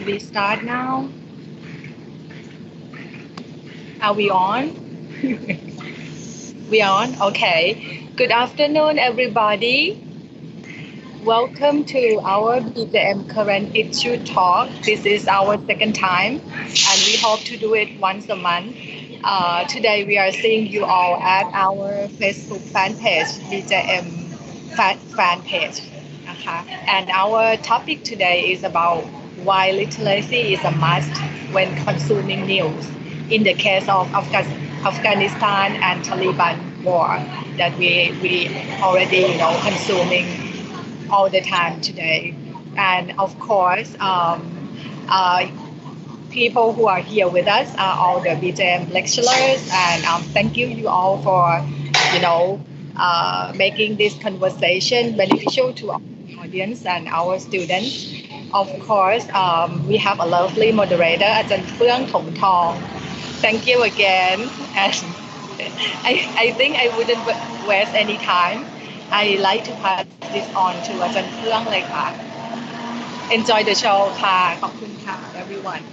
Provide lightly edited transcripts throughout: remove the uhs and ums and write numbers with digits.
we start now? Are we on? We on? Okay. Good afternoon, everybody. Welcome to our BJM Current Issue Talk. This is our second time, and we hope to do it once a month. Today, we are seeing you all at our Facebook fan page, BJM fan page. And our topic today is about why literacy is a must when consuming news in the case of Afghanistan and Taliban war that we already consuming all the time today. And of course, people who are here with us are all the BJM lecturers, and thank you all for making this conversation beneficial to our audience and our students. Of course, we have a lovely moderator, Ajahn Phương Thong Thong. Thank you again, and I think I wouldn't waste any time. I like to pass this on to Ajahn Phương เลยค่ะ Enjoy the show ค่ะ ขอบคุณค่ะ everyone.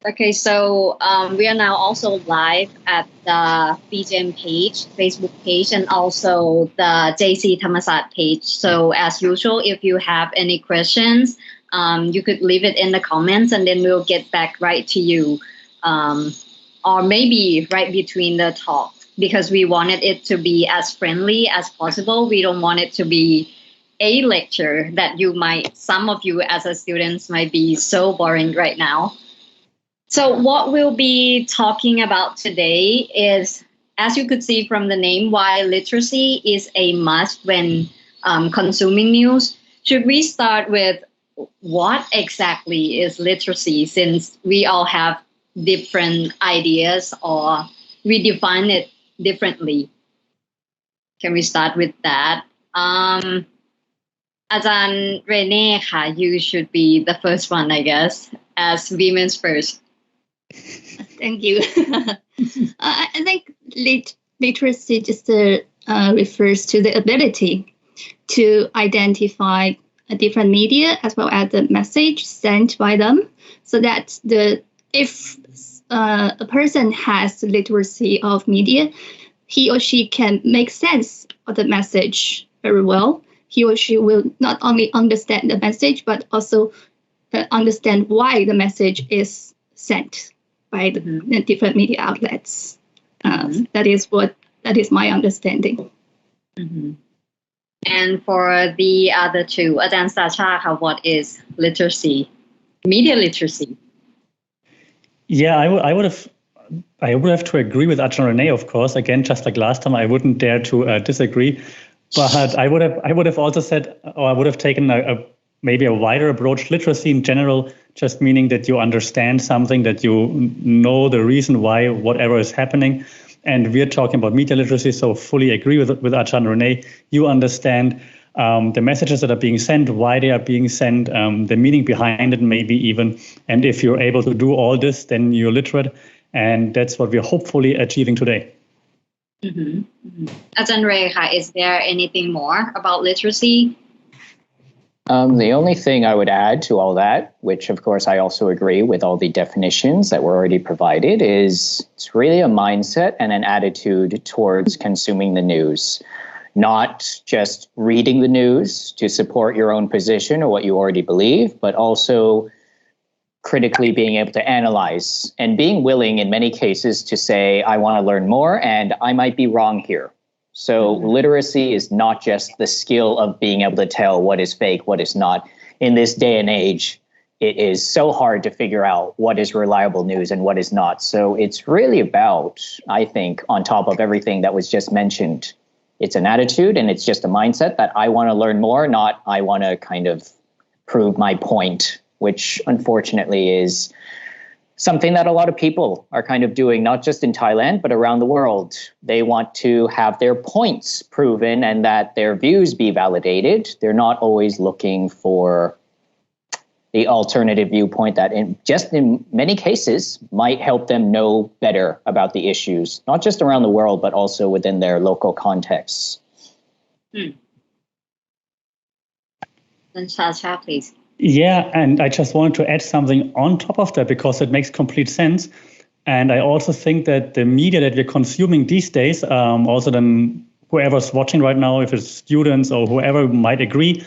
Okay, so we are now also live at the BGM page, Facebook page, and also the JC Thammasat page. So as usual, if you have any questions, you could leave it in the comments and then we'll get back right to you. Or maybe right between the talk, because we wanted it to be as friendly as possible. We don't want it to be a lecture that some of you as a students might be so boring right now. So what we'll be talking about today is, as you could see from the name, why literacy is a must when consuming news. Should we start with what exactly is literacy, since we all have different ideas or we define it differently? Can we start with that? Ajahn Renee, you should be the first one, I guess, as women's first. Thank you. I think literacy just refers to the ability to identify a different media as well as the message sent by them, so that if a person has literacy of media, he or she can make sense of the message very well. He or she will not only understand the message, but also understand why the message is sent by the different media outlets. That is my understanding. Mm-hmm. And for the other two, Ajahn Sacha, what is literacy? Media literacy. Yeah, I would have to agree with Ajahn Renee, of course. Again, just like last time, I wouldn't dare to disagree. But I would have also said, or I would have taken maybe a wider approach. Literacy in general, just meaning that you understand something, that you know the reason why whatever is happening. And we're talking about media literacy, so fully agree with Ajahn Renee. You understand the messages that are being sent, why they are being sent, the meaning behind it, maybe even. And if you're able to do all this, then you're literate. And that's what we're hopefully achieving today. Mm-hmm. Mm-hmm. Ajahn Renee, is there anything more about literacy? The only thing I would add to all that, which of course I also agree with all the definitions that were already provided, is it's really a mindset and an attitude towards consuming the news. Not just reading the news to support your own position or what you already believe, but also critically being able to analyze and being willing in many cases to say, I want to learn more and I might be wrong here. So literacy is not just the skill of being able to tell what is fake, what is not. In this day and age, it is so hard to figure out what is reliable news and what is not. So it's really about, I think, on top of everything that was just mentioned, it's an attitude and it's just a mindset that I want to learn more, not I want to kind of prove my point, which unfortunately is something that a lot of people are kind of doing, not just in Thailand, but around the world. They want to have their points proven and that their views be validated. They're not always looking for the alternative viewpoint that in many cases might help them know better about the issues, not just around the world, but also within their local contexts. Then Sasha, please. Yeah, and I just wanted to add something on top of that because it makes complete sense. And I also think that the media that we're consuming these days, also then whoever's watching right now, if it's students or whoever might agree,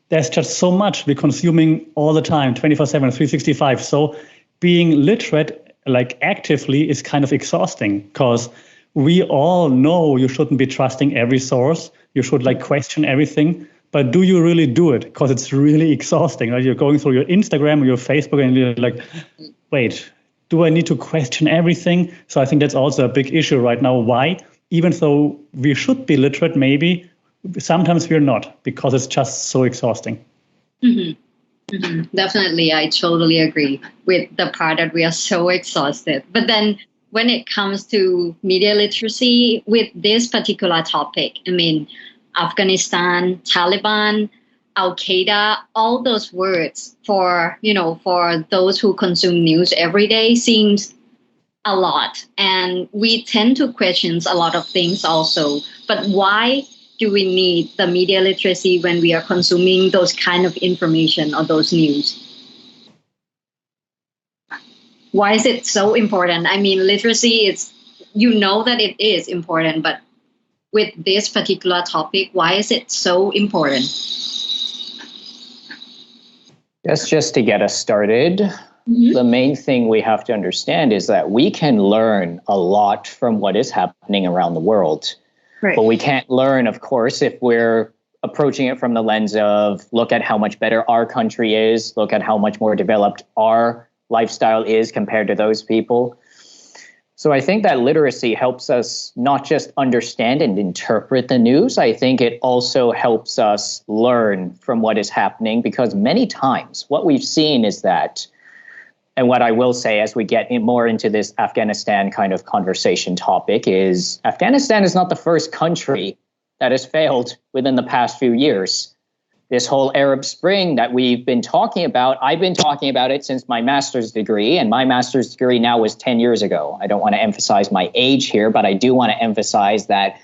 there's just so much we're consuming all the time, 24/7, 365. So being literate, like actively, is kind of exhausting because we all know you shouldn't be trusting every source. You should like question everything. But do you really do it? Because it's really exhausting. Right? You're going through your Instagram or your Facebook and you're like, wait, do I need to question everything? So I think that's also a big issue right now. Why? Even though we should be literate, maybe, sometimes we're not because it's just so exhausting. Mm-hmm. Mm-hmm. Definitely, I totally agree with the part that we are so exhausted. But then when it comes to media literacy with this particular topic, I mean, Afghanistan, Taliban, Al-Qaeda, all those words for those who consume news every day seems a lot. And we tend to question a lot of things also. But why do we need the media literacy when we are consuming those kind of information or those news? Why is it so important? I mean, literacy is, that it is important, but with this particular topic, why is it so important? Just to get us started, the main thing we have to understand is that we can learn a lot from what is happening around the world. Right. But we can't learn, of course, if we're approaching it from the lens of look at how much better our country is, look at how much more developed our lifestyle is compared to those people. So I think that literacy helps us not just understand and interpret the news. I think it also helps us learn from what is happening, because many times what we've seen is that, and what I will say as we get more into this Afghanistan kind of conversation topic, is Afghanistan is not the first country that has failed within the past few years. This whole Arab Spring that we've been talking about, I've been talking about it since my master's degree, and my master's degree now was 10 years ago. I don't want to emphasize my age here, but I do want to emphasize that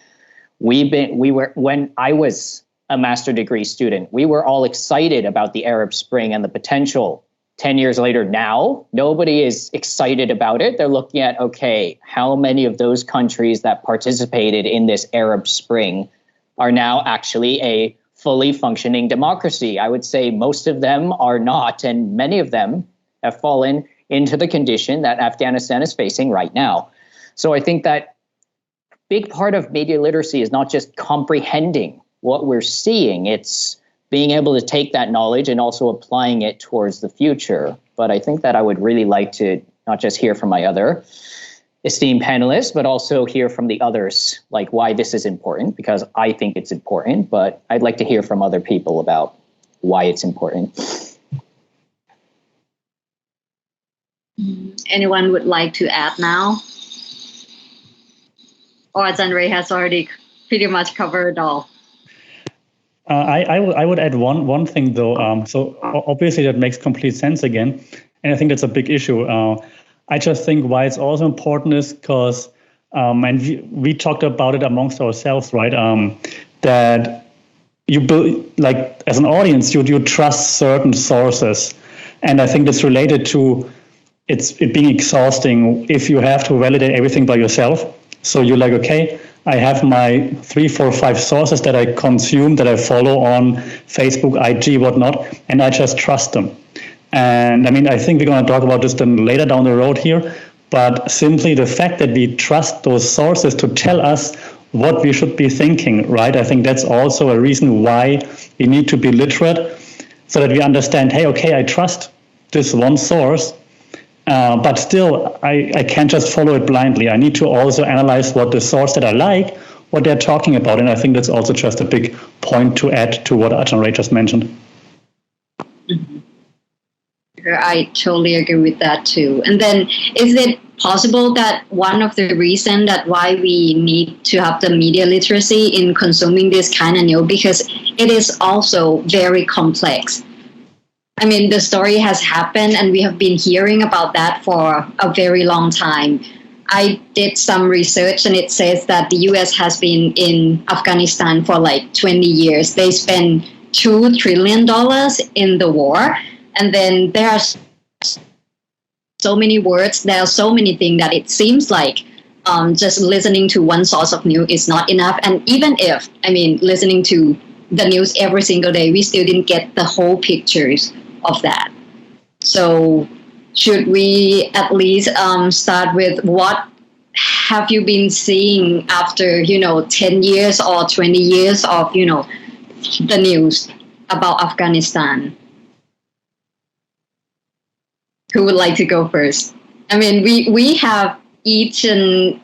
when I was a master degree student, we were all excited about the Arab Spring and the potential. 10 years later now, nobody is excited about it. They're looking at, okay, how many of those countries that participated in this Arab Spring are now actually a fully functioning democracy? I would say most of them are not, and many of them have fallen into the condition that Afghanistan is facing right now. So I think that big part of media literacy is not just comprehending what we're seeing, it's being able to take that knowledge and also applying it towards the future. But I think that I would really like to not just hear from my other esteemed panelists, but also hear from the others, like why this is important, because I think it's important, but I'd like to hear from other people about why it's important. Anyone would like to add now? Or Renee has already pretty much covered it all. I would add one thing though. So obviously that makes complete sense again, and I think that's a big issue. I just think why it's also important is because, and we talked about it amongst ourselves, right? That you like as an audience, you trust certain sources, and I think that's related to it being exhausting if you have to validate everything by yourself. So you're like, okay, I have my 3, 4, 5 sources that I consume, that I follow on Facebook, IG, whatnot, and I just trust them. And I mean, I think we're going to talk about this then later down the road here, but simply the fact that we trust those sources to tell us what we should be thinking, right? I think that's also a reason why we need to be literate, so that we understand, hey, okay, I trust this one source, but still I can't just follow it blindly. I need to also analyze what the source that I like, what they're talking about. And I think that's also just a big point to add to what Renee just mentioned. Mm-hmm. I totally agree with that too. And then is it possible that one of the reasons that why we need to have the media literacy in consuming this kind of news, because it is also very complex. I mean, the story has happened and we have been hearing about that for a very long time. I did some research and it says that the US has been in Afghanistan for like 20 years. They spend $2 trillion in the war. And then there are so many words, there are so many things that it seems like just listening to one source of news is not enough. And even if, listening to the news every single day, we still didn't get the whole pictures of that. So should we at least start with what have you been seeing after, 10 years or 20 years of, the news about Afghanistan? Who would like to go first? We have each and,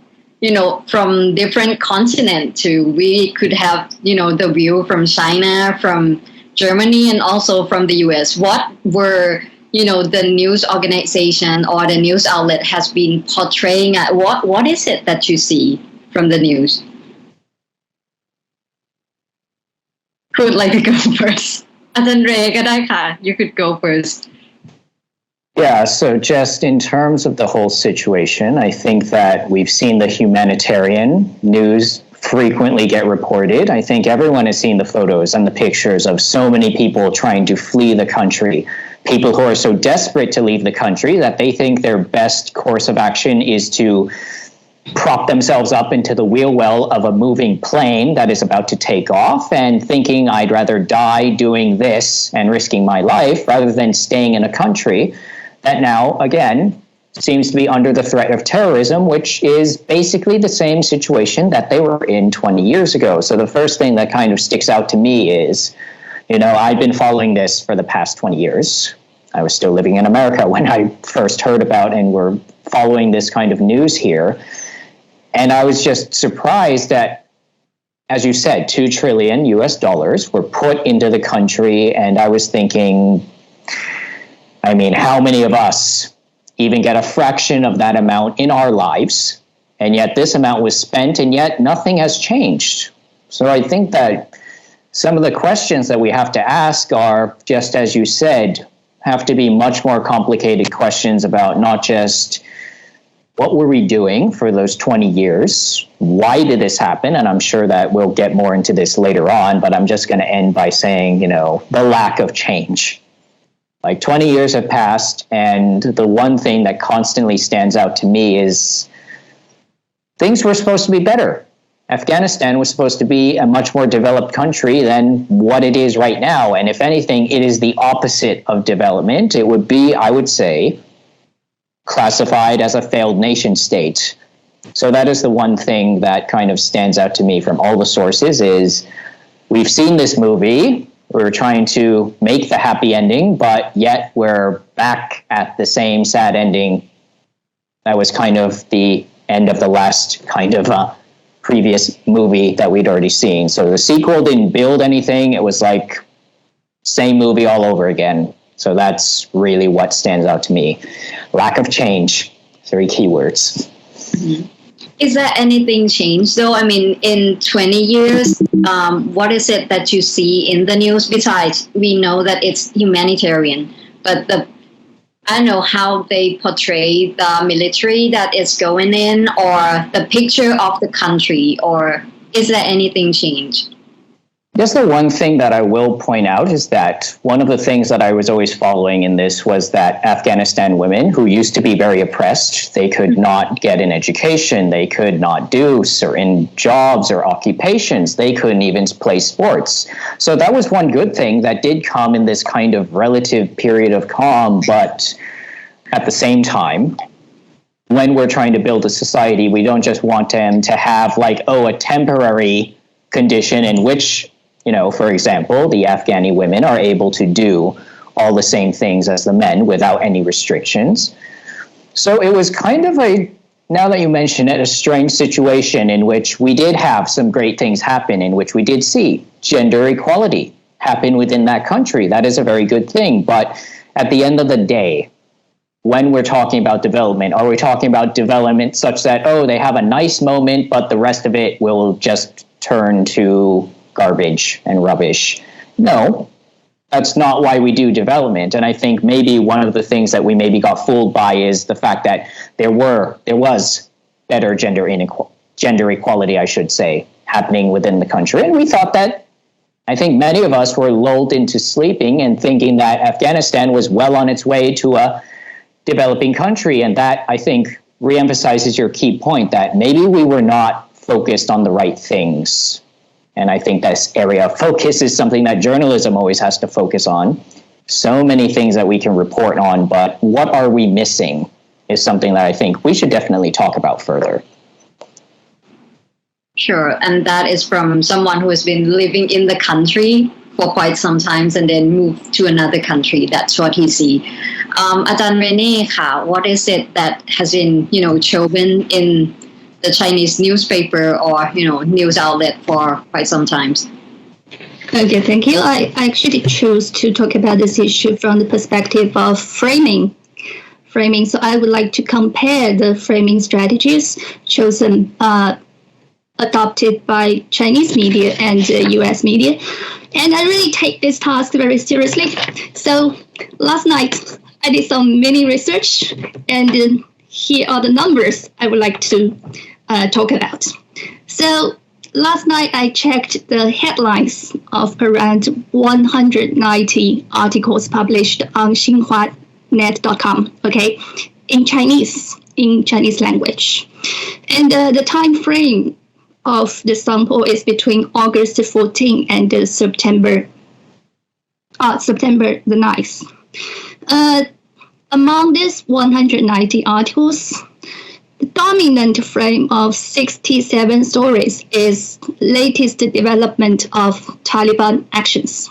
from different continents too. We could have, the view from China, from Germany, and also from the US. What were, the news organization or the news outlet has been portraying? What is it that you see from the news? Who would like to go first? Renee ก็ได้ค่ะ You could go first. Yeah, so just in terms of the whole situation, I think that we've seen the humanitarian news frequently get reported. I think everyone has seen the photos and the pictures of so many people trying to flee the country, people who are so desperate to leave the country that they think their best course of action is to prop themselves up into the wheel well of a moving plane that is about to take off, and thinking I'd rather die doing this and risking my life rather than staying in a country that now, again, seems to be under the threat of terrorism, which is basically the same situation that they were in 20 years ago. So the first thing that kind of sticks out to me is, I've been following this for the past 20 years. I was still living in America when I first heard about and were following this kind of news here. And I was just surprised that, as you said, $2 trillion were put into the country. And I was thinking, how many of us even get a fraction of that amount in our lives? And yet this amount was spent, and yet nothing has changed. So I think that some of the questions that we have to ask are, just as you said, have to be much more complicated questions about not just what were we doing for those 20 years? Why did this happen? And I'm sure that we'll get more into this later on, but I'm just going to end by saying, the lack of change. Like 20 years have passed, and the one thing that constantly stands out to me is things were supposed to be better. Afghanistan was supposed to be a much more developed country than what it is right now. And if anything, it is the opposite of development. It would be, I would say, classified as a failed nation state. So that is the one thing that kind of stands out to me from all the sources is we've seen this movie. We're trying to make the happy ending, but yet we're back at the same sad ending. That was kind of the end of the last kind of previous movie that we'd already seen. So the sequel didn't build anything. It was like same movie all over again. So that's really what stands out to me. Lack of change. 3 keywords. Mm-hmm. Is there anything changed though? In 20 years, what is it that you see in the news? Besides, we know that it's humanitarian, but I don't know how they portray the military that is going in, or the picture of the country, or is there anything changed? Just the one thing that I will point out is that one of the things that I was always following in this was that Afghanistan women who used to be very oppressed, they could not get an education, they could not do certain jobs or occupations, they couldn't even play sports. So that was one good thing that did come in this kind of relative period of calm, but at the same time, when we're trying to build a society, we don't just want them to have a temporary condition in which, for example, the Afghani women are able to do all the same things as the men without any restrictions. So it was kind of now that you mention it, a strange situation in which we did have some great things happen, in which we did see gender equality happen within that country. That is a very good thing. But at the end of the day, when we're talking about development, are we talking about development such that, they have a nice moment, but the rest of it will just turn to garbage and rubbish? No, that's not why we do development. And I think maybe one of the things that we maybe got fooled by is the fact that there was better gender equality, I should say, happening within the country. And we thought that I think many of us were lulled into sleeping and thinking that Afghanistan was well on its way to a developing country. And that, I think, reemphasizes your key point that maybe we were not focused on the right things. And I think this area of focus is something that journalism always has to focus on. So many things that we can report on, but what are we missing is something that I think we should definitely talk about further. Sure, and that is from someone who has been living in the country for quite some time and then moved to another country. That's what he sees. Ajahn Renee, what is it that has been, chosen in the Chinese newspaper or, news outlet for quite some time? Okay, thank you. I actually chose to talk about this issue from the perspective of framing. So I would like to compare the framing strategies chosen, adopted by Chinese media and US media. And I really take this task very seriously. So last night, I did some mini research, and here are the numbers I would like to talk about. So last night, I checked the headlines of around 190 articles published on xinhuanet.com, okay, in Chinese language. And the time frame of the sample is between August 14 and September the 9th. Among these 190 articles, the dominant frame of 67 stories is latest development of Taliban actions.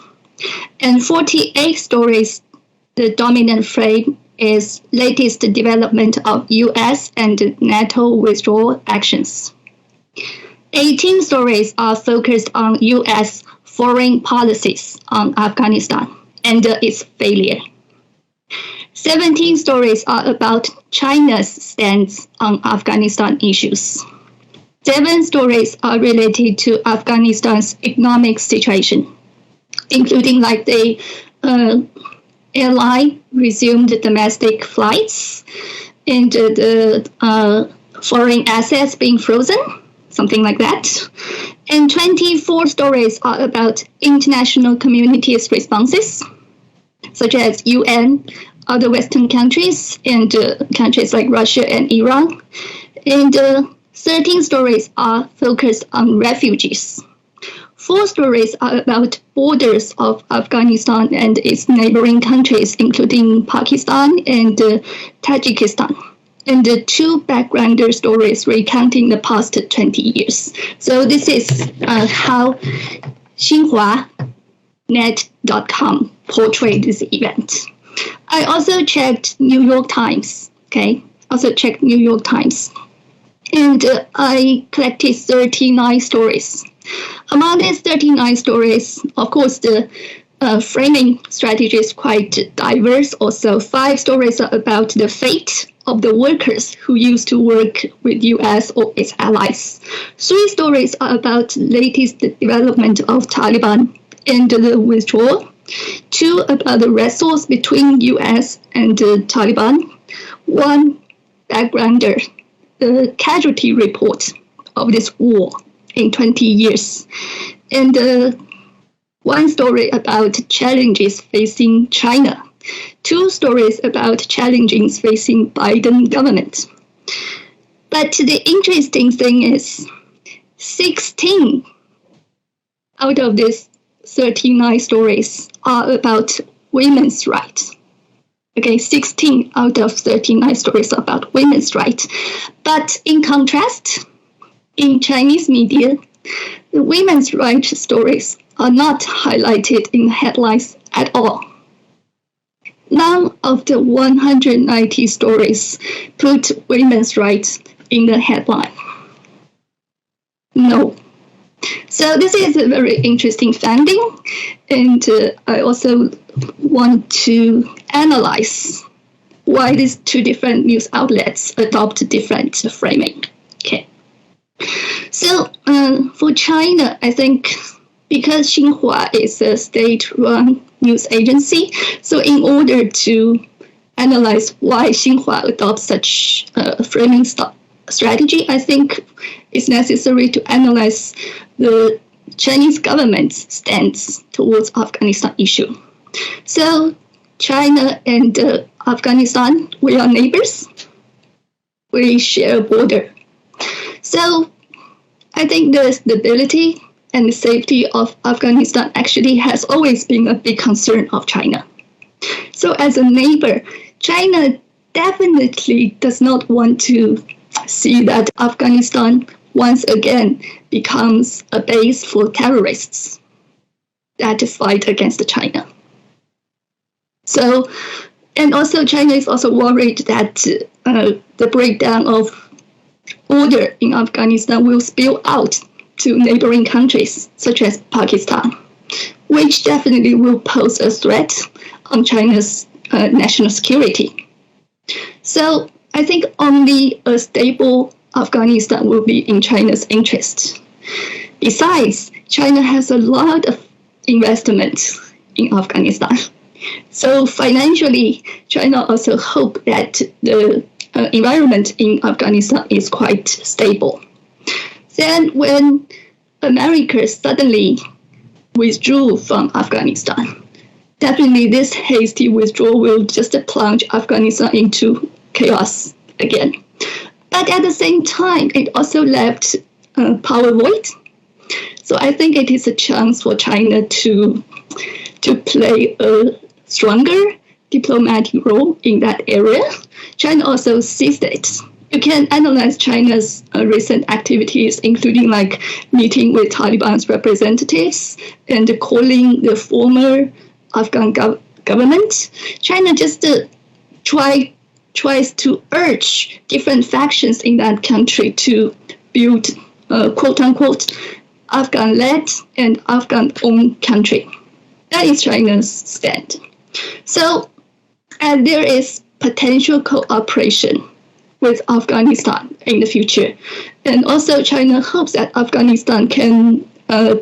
And 48 stories, the dominant frame is latest development of US and NATO withdrawal actions. 18 stories are focused on US foreign policies on Afghanistan and its failure. 17 stories are about China's stance on Afghanistan issues. 7 stories are related to Afghanistan's economic situation, including like the airline resumed domestic flights and the foreign assets being frozen, something like that. And 24 stories are about international community's responses, such as UN, other Western countries, and countries like Russia and Iran. And 13 stories are focused on refugees. 4 stories are about borders of Afghanistan and its neighboring countries, including Pakistan and Tajikistan. And 2 backgrounder stories recounting the past 20 years. So this is how xinhuanet.com portrayed this event. I also checked New York Times, okay? And I collected 39 stories. Among these 39 stories, of course, the framing strategy is quite diverse. Also, 5 stories are about the fate of the workers who used to work with US or its allies. 3 stories are about latest development of Taliban and the withdrawal. 2 about the wrestles between US and Taliban. 1 backgrounder, the casualty report of this war in 20 years. And 1 story about challenges facing China. 2 stories about challenges facing Biden government. But the interesting thing is 16 out of these 39 stories are about women's rights. Okay, 16 out of 39 stories are about women's rights. But in contrast, in Chinese media, the women's rights stories are not highlighted in headlines at all. None of the 190 stories put women's rights in the headline. No. So this is a very interesting finding, and I also want to analyze why these 2 different news outlets adopt different framing. Okay. So for China, I think because Xinhua is a state-run news agency, so in order to analyze why Xinhua adopts such framing strategy, I think it's necessary to analyze the Chinese government's stance towards Afghanistan issue. So China and Afghanistan, we are neighbors. We share a border. So I think the stability and the safety of Afghanistan actually has always been a big concern of China. So as a neighbor, China definitely does not want to see that Afghanistan once again becomes a base for terrorists that fight against China. So, and also China is also worried that the breakdown of order in Afghanistan will spill out to neighboring countries such as Pakistan, which definitely will pose a threat on China's national security. So I think only a stable Afghanistan will be in China's interest. Besides, China has a lot of investment in Afghanistan. So financially, China also hopes that the environment in Afghanistan is quite stable. Then when America suddenly withdrew from Afghanistan, definitely this hasty withdrawal will just plunge Afghanistan into chaos again. But at the same time, it also left a power void. So I think it is a chance for China to play a stronger diplomatic role in that area. China also sees it. You can analyze China's recent activities, including like meeting with Taliban's representatives and calling the former Afghan government. China just tries to urge different factions in that country to build quote-unquote Afghan-led and Afghan-owned country. That is China's stand. So there is potential cooperation with Afghanistan in the future. And also China hopes that Afghanistan can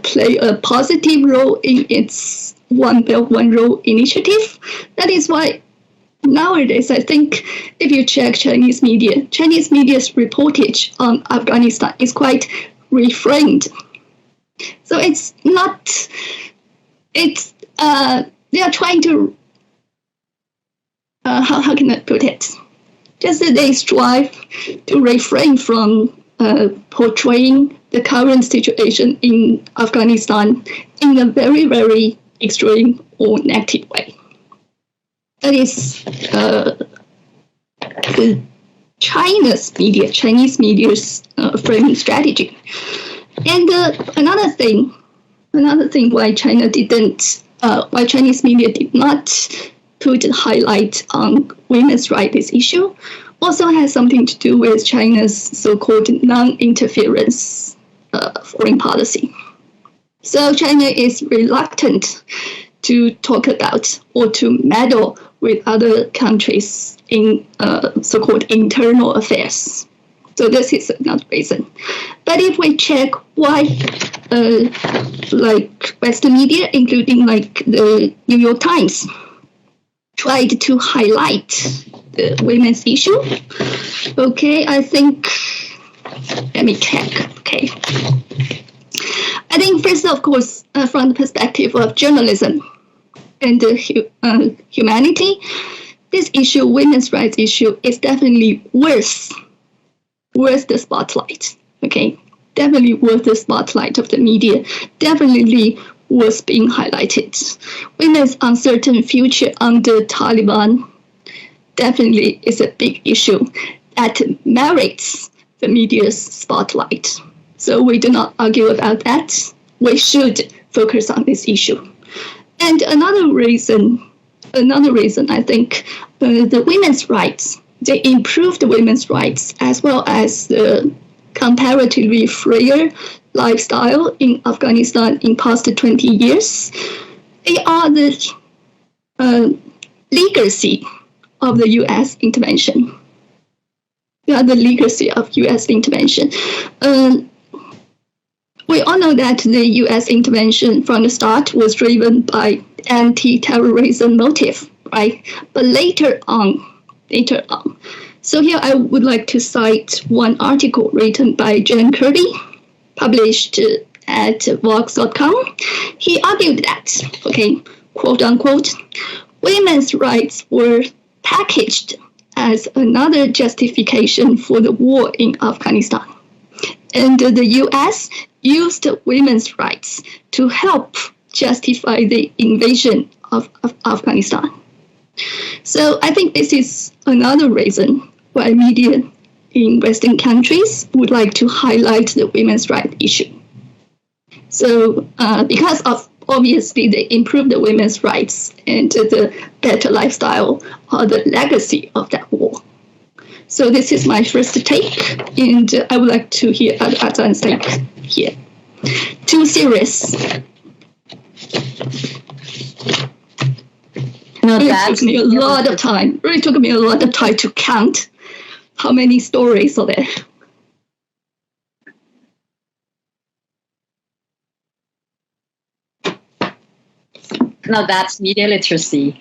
play a positive role in its One Belt, One Road initiative. That is why nowadays, I think if you check Chinese media's reportage on Afghanistan is quite refrained. So it's not, they are trying to, how can I put it? Just that they strive to refrain from portraying the current situation in Afghanistan in a very, very extreme or negative way. That is the Chinese media's framing strategy. And another thing why why Chinese media did not put a highlight on women's rights issue also has something to do with China's so-called non-interference foreign policy. So China is reluctant to talk about or to meddle with other countries in so-called internal affairs. So this is another reason. But if we check why like Western media, including like the New York Times, tried to highlight the women's issue, okay, I think, let me check, okay. I think first, of course, from the perspective of journalism and humanity, this issue, women's rights issue, is definitely worth the spotlight, okay? Definitely worth the spotlight of the media, definitely worth being highlighted. Women's uncertain future under Taliban definitely is a big issue that merits the media's spotlight. So we do not argue about that. We should focus on this issue. And another reason I think the women's rights, they improved the women's rights as well as the comparatively freer lifestyle in Afghanistan in past 20 years. They are the legacy of the U.S. intervention. They are the legacy of U.S. intervention. We all know that the U.S. intervention from the start was driven by anti-terrorism motive, right? But later on. So here I would like to cite one article written by Jen Kirby, published at Vox.com, he argued that, quote unquote, women's rights were packaged as another justification for the war in Afghanistan. And the US used women's rights to help justify the invasion of Afghanistan. So I think this is another reason why media in Western countries would like to highlight the women's rights issue. So because of obviously they improve the women's rights and the better lifestyle or the legacy of that war. So this is my first take, and I would like to hear Ajah's take here. Too serious. It took me a lot of time. Really took me a lot of time to count how many stories are there. Now that's media literacy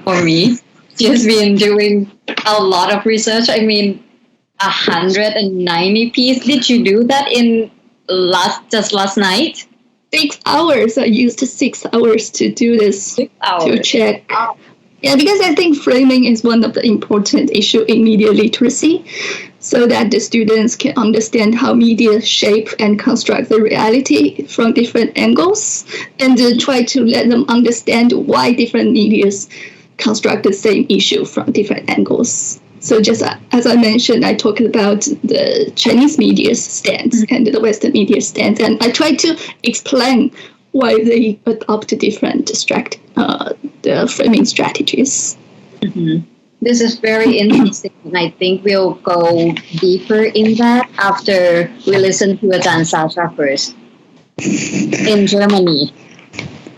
for me. Just been doing a lot of research. I mean, 190 pieces. Did you do that in last night? 6 hours. I used 6 hours to do this. 6 hours. To check. Yeah, because I think framing is one of the important issues in media literacy, so that the students can understand how media shape and construct the reality from different angles, and try to let them understand why different medias construct the same issue from different angles. So just as I mentioned, I talked about the Chinese media's stance and the Western media stance, and I tried to explain why they adopt different the framing strategies. Mm-hmm. This is very interesting, and I think we'll go deeper in that after we listen to Ajahn Sasha first. In Germany,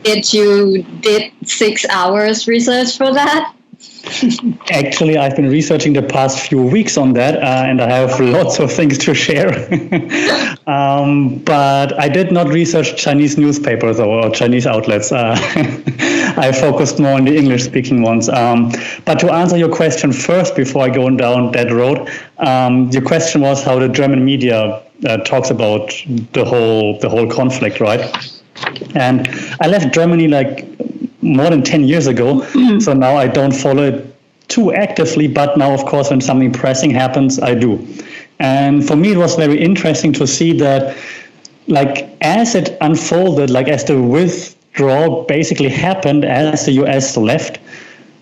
you did 6 hours research for that? Actually, I've been researching the past few weeks on that, and I have lots of things to share. But I did not research Chinese newspapers or Chinese outlets. I focused more on the English-speaking ones. But to answer your question first, before I go down that road, your question was how the German media talks about the whole conflict, right? And I left Germany like more than 10 years ago, so now I don't follow it too actively, but now, of course, when something pressing happens, I do. And for me, it was very interesting to see that, like, as it unfolded, like as the withdrawal basically happened, as the US left,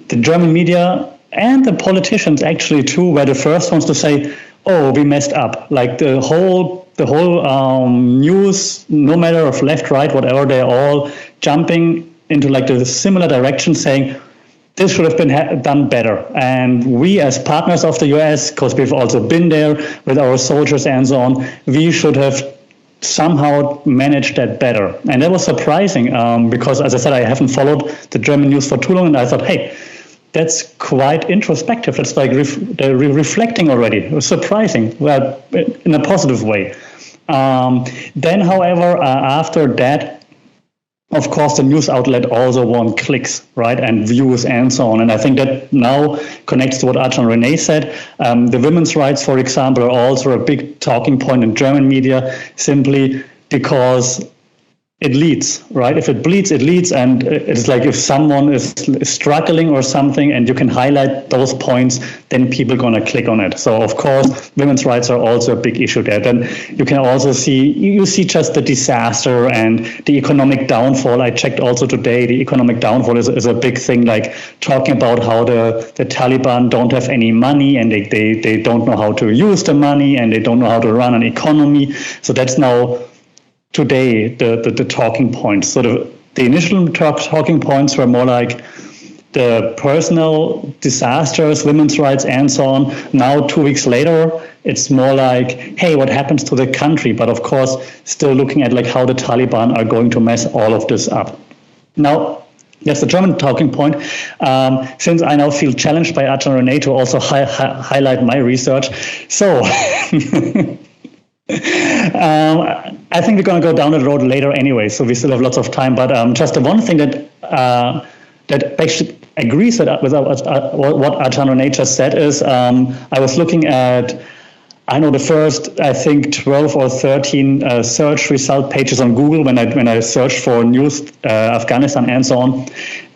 the German media and the politicians actually too were the first ones to say, oh, we messed up. Like the whole news, no matter of left, right, whatever, they're all jumping into like the similar direction, saying this should have been done better. And we as partners of the US, because we've also been there with our soldiers and so on, we should have somehow managed that better. And that was surprising because, as I said, I haven't followed the German news for too long, and I thought, hey, that's quite introspective. That's like reflecting already. It was surprising, well, in a positive way. Then, however, after that, of course, the news outlet also want clicks, right, and views and so on. And I think that now connects to what Ajahn Renee said. The women's rights, for example, are also a big talking point in German media, simply because it leads, right? If it bleeds, it leads. And it's like if someone is struggling or something and you can highlight those points, then people are going to click on it. So, of course, women's rights are also a big issue there. Then you can also see just the disaster and the economic downfall. I checked also today, the economic downfall is a big thing, like talking about how the Taliban don't have any money and they don't know how to use the money and they don't know how to run an economy. So that's now today the talking points. So the initial talking points were more like the personal disasters, women's rights, and so on. Now, 2 weeks later, it's more like, hey, what happens to the country? But of course, still looking at like how the Taliban are going to mess all of this up. Now, that's the German talking point. Since I now feel challenged by Ajahn Renee to also highlight my research, so I think we're going to go down the road later anyway, so we still have lots of time. But just the one thing that actually agrees with what Ajahn Renee just said is I was looking at I know the first, I think 12 or 13 search result pages on Google when I searched for news, Afghanistan and so on,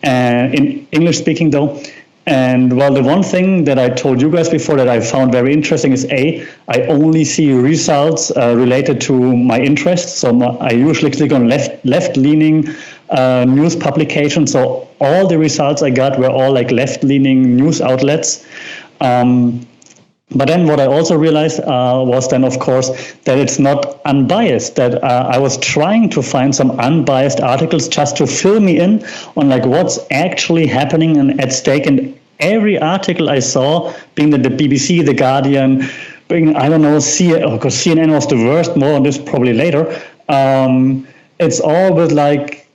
in English speaking though. And well, the one thing that I told you guys before that I found very interesting is I only see results related to my interests. So I usually click on left-leaning news publications. So all the results I got were all like left-leaning news outlets. But then what I also realized was then, of course, that it's not unbiased, that I was trying to find some unbiased articles just to fill me in on like what's actually happening and at stake. And every article I saw, being that the BBC, The Guardian, being, I don't know, because CNN was the worst, more on this probably later, it's all with like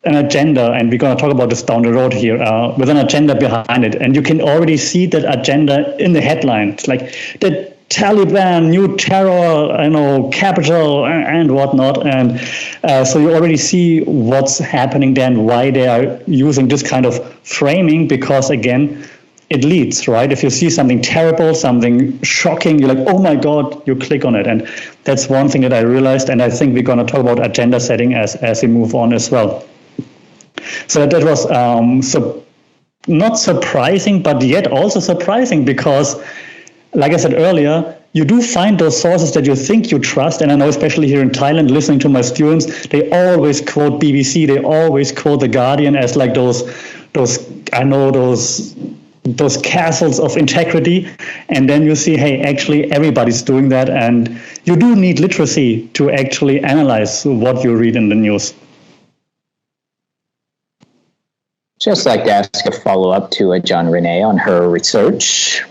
an agenda, and we're going to talk about this down the road here, with an agenda behind it. And you can already see that agenda in the headline. It's like the Taliban, new terror, capital and whatnot. And so you already see what's happening then, why they are using this kind of framing, because again, it leads, right? If you see something terrible, something shocking, you're like, oh my God, you click on it. And that's one thing that I realized. And I think we're going to talk about agenda setting as we move on as well. So that was not surprising, but yet also surprising, because, like I said earlier, you do find those sources that you think you trust. And I know, especially here in Thailand, listening to my students, they always quote BBC, they always quote The Guardian as like those castles of integrity. And then you see, hey, actually everybody's doing that. And you do need literacy to actually analyze what you read in the news. Just like to ask a follow-up to John Renee on her research.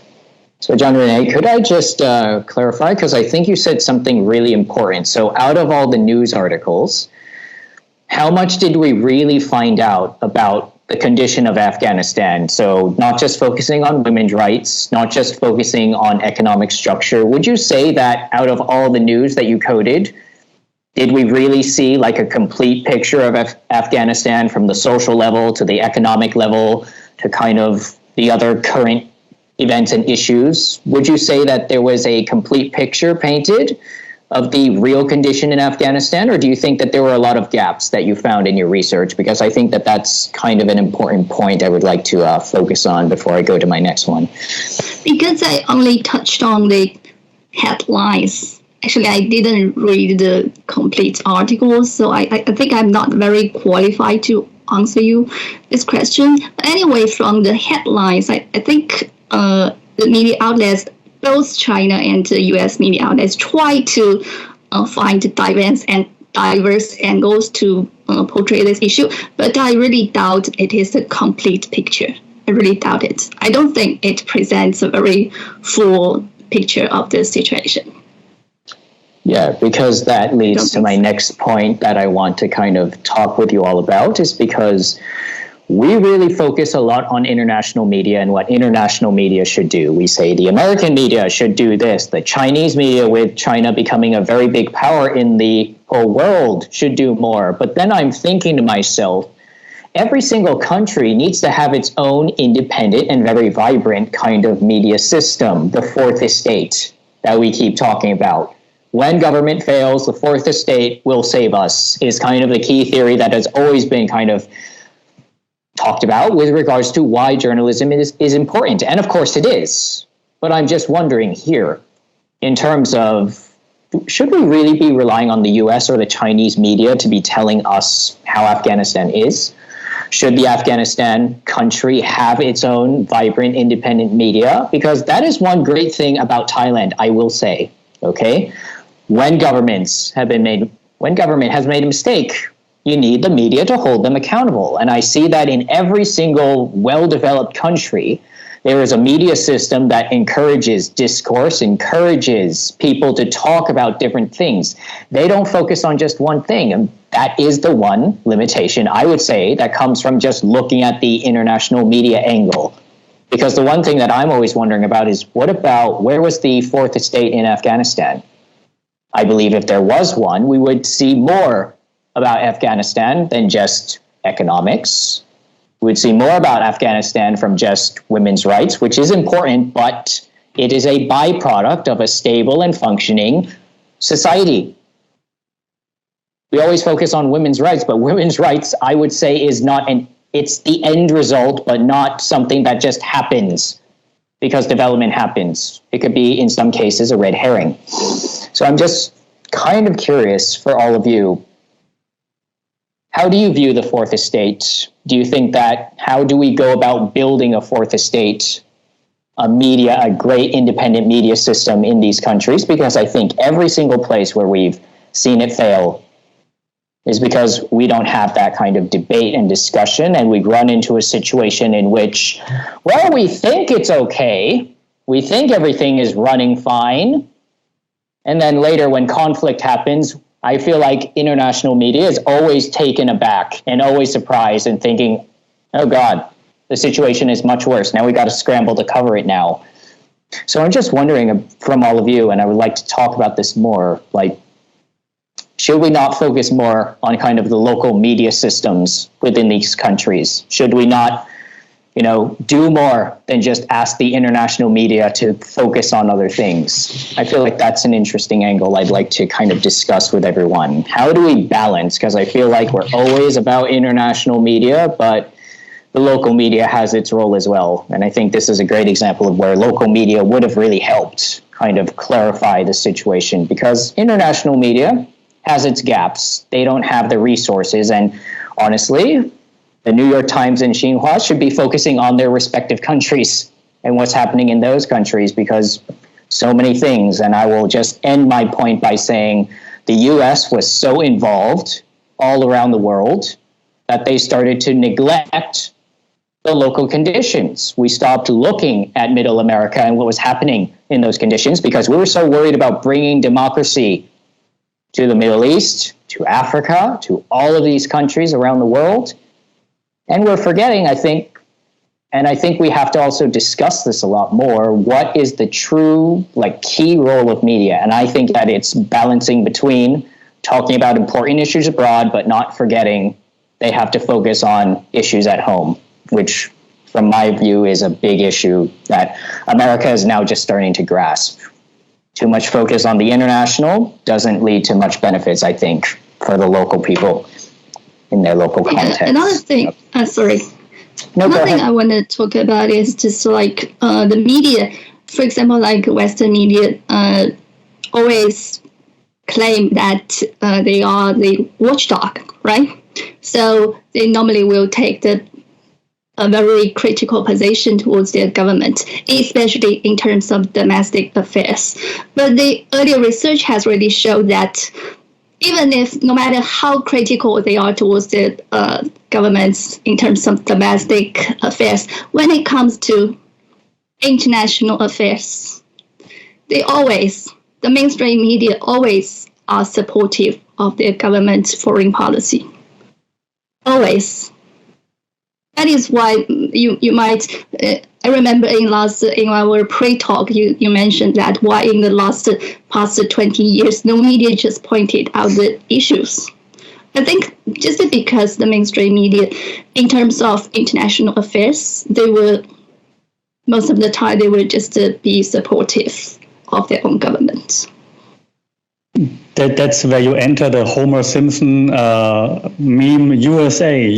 So John Renee, could I just clarify, because I think you said something really important. So out of all the news articles, how much did we really find out about the condition of Afghanistan? So not just focusing on women's rights, not just focusing on economic structure. Would you say that out of all the news that you coded, did we really see like a complete picture of Afghanistan from the social level to the economic level to kind of the other current events and issues? Would you say that there was a complete picture painted of the real condition in Afghanistan, or do you think that there were a lot of gaps that you found in your research? Because I think that that's kind of an important point I would like to focus on before I go to my next one. Because I only touched on the headlines. Actually, I didn't read the complete article, so I think I'm not very qualified to answer you this question. But anyway, from the headlines, I think the media outlets, both China and the U.S. media outlets, try to find diverse angles to portray this issue. But I really doubt it is a complete picture. I really doubt it. I don't think it presents a very full picture of the situation. Yeah, because that leads to my next point that I want to kind of talk with you all about, is because we really focus a lot on international media and what international media should do. We say the American media should do this, the Chinese media, with China becoming a very big power in the whole world, should do more. But then I'm thinking to myself, every single country needs to have its own independent and very vibrant kind of media system, the fourth estate that we keep talking about. When government fails, the fourth estate will save us, is kind of the key theory that has always been kind of talked about with regards to why journalism is important. And of course it is. But I'm just wondering here, in terms of, should we really be relying on the US or the Chinese media to be telling us how Afghanistan is? Should the Afghanistan country have its own vibrant, independent media? Because that is one great thing about Thailand, I will say, okay? When government has made a mistake, you need the media to hold them accountable. And I see that in every single well-developed country, there is a media system that encourages discourse, encourages people to talk about different things. They don't focus on just one thing. And that is the one limitation, I would say, that comes from just looking at the international media angle. Because the one thing that I'm always wondering about is, where was the fourth estate in Afghanistan? I believe if there was one, we would see more about Afghanistan than just economics. We would see more about Afghanistan from just women's rights, which is important, but It is a byproduct of a stable and functioning society. We always focus on women's rights, but women's rights, I would say, it's the end result, but not something that just happens because development happens. It could be, in some cases, a red herring. So I'm just kind of curious for all of you. How do you view the fourth estate? Do you think that, how do we go about building a fourth estate, a great independent media system in these countries? Because I think every single place where we've seen it fail is because we don't have that kind of debate and discussion, and we run into a situation in which, well, we think it's okay, we think everything is running fine, and then later when conflict happens, I feel like international media is always taken aback and always surprised and thinking, oh God, the situation is much worse. Now we got to scramble to cover it now. So I'm just wondering from all of you, and I would like to talk about this more, like, should we not focus more on kind of the local media systems within these countries? Should we not, do more than just ask the international media to focus on other things? I feel like that's an interesting angle I'd like to kind of discuss with everyone. How do we balance? Because I feel like we're always about international media, but the local media has its role as well. And I think this is a great example of where local media would have really helped kind of clarify the situation, because international media has its gaps. They don't have the resources. And honestly, the New York Times and Xinhua should be focusing on their respective countries and what's happening in those countries, because so many things. And I will just end my point by saying the US was so involved all around the world that they started to neglect the local conditions. We stopped looking at Middle America and what was happening in those conditions because we were so worried about bringing democracy to the Middle East, to Africa, to all of these countries around the world. And we're forgetting, I think, and I think we have to also discuss this a lot more, what is the true, key role of media? And I think that it's balancing between talking about important issues abroad, but not forgetting they have to focus on issues at home, which, from my view, is a big issue that America is now just starting to grasp. Too much focus on the international doesn't lead to much benefits, I think, for the local people in their local context. Another thing, sorry. No, Another thing I want to talk about is just the media. For example, Western media always claim that they are the watchdog, right? So they normally will take a very critical position towards their government, especially in terms of domestic affairs. But the earlier research has really shown that even if, no matter how critical they are towards the governments in terms of domestic affairs, when it comes to international affairs, the mainstream media always are supportive of their government's foreign policy. Always. That is why you might, I remember in our pre-talk, you mentioned that why in the past 20 years, no media just pointed out the issues. I think just because the mainstream media, in terms of international affairs, most of the time, they will just be supportive of their own government. That's where you enter the Homer Simpson meme, USA.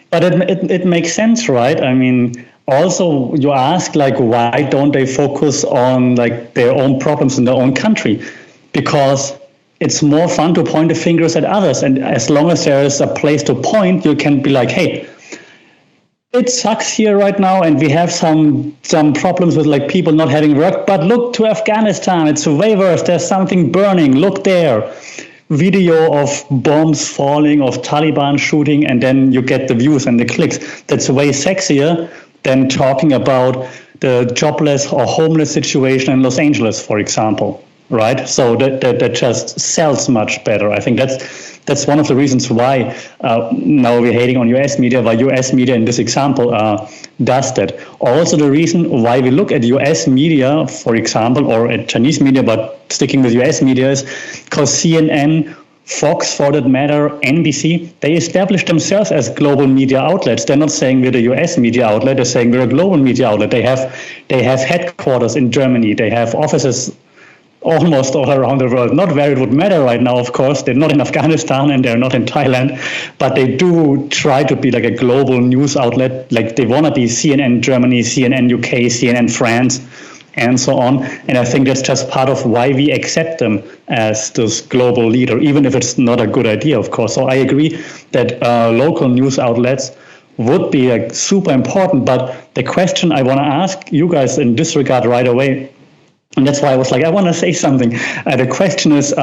But it makes sense, right? I mean, also you ask, why don't they focus on their own problems in their own country? Because it's more fun to point the fingers at others. And as long as there is a place to point, you can be like, hey, it sucks here right now, and we have some problems with people not having work. But look to Afghanistan; it's way worse. There's something burning. Look there, video of bombs falling, of Taliban shooting, and then you get the views and the clicks. That's way sexier than talking about the jobless or homeless situation in Los Angeles, for example. Right? So that just sells much better. I think that's one of the reasons why now we're hating on US media, why US media in this example does that. Also the reason why we look at US media, for example, or at Chinese media, but sticking with US media is because CNN Fox, for that matter, NBC, they established themselves as global media outlets. They're not saying we're the US media outlet, they're saying we're a global media outlet. They have headquarters in Germany, they have offices almost all around the world. Not where it would matter right now, of course. They're not in Afghanistan and they're not in Thailand, but they do try to be like a global news outlet. Like they want to be CNN Germany, CNN UK, CNN France, and so on. And I think that's just part of why we accept them as this global leader, even if it's not a good idea, of course. So I agree that local news outlets would be like super important. But the question I want to ask you guys in this regard right away, and that's why I was like, I want to say something. The question is,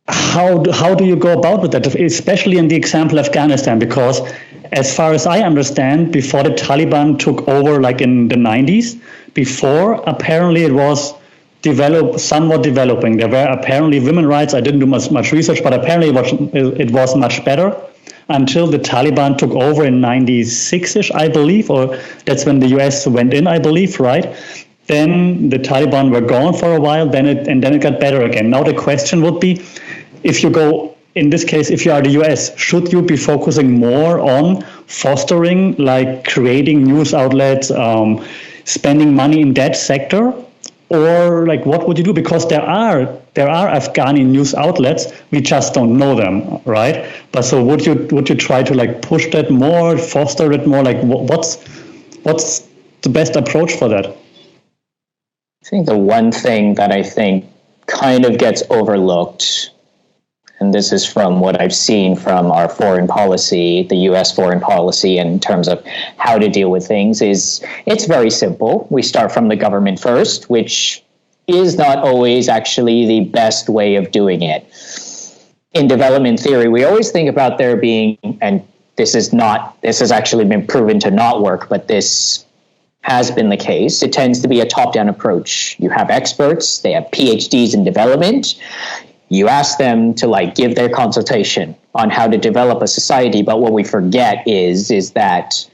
how do you go about with that, especially in the example of Afghanistan? Because as far as I understand, before the Taliban took over, like in the 90s, before apparently it was somewhat developing. There were apparently women's rights. I didn't do much research, but apparently it was much better until the Taliban took over in 96-ish, I believe, or that's when the US went in, I believe, right? Then the Taliban were gone for a while, then it got better again. Now the question would be, if you go, in this case, if you are the US, should you be focusing more on fostering, like creating news outlets, spending money in that sector? Or like, what would you do? Because there are Afghani news outlets, we just don't know them, right? But so would you try to like push that more, foster it more? Like what's the best approach for that? I think the one thing that I think kind of gets overlooked, and this is from what I've seen from our foreign policy, the US foreign policy in terms of how to deal with things, is it's very simple. We start from the government first, which is not always actually the best way of doing it. In development theory, we always think about there being, and this has actually been proven to not work, but this has been the case. It tends to be a top-down approach. You have experts, they have PhDs in development. You ask them to like give their consultation on how to develop a society, but what we forget is that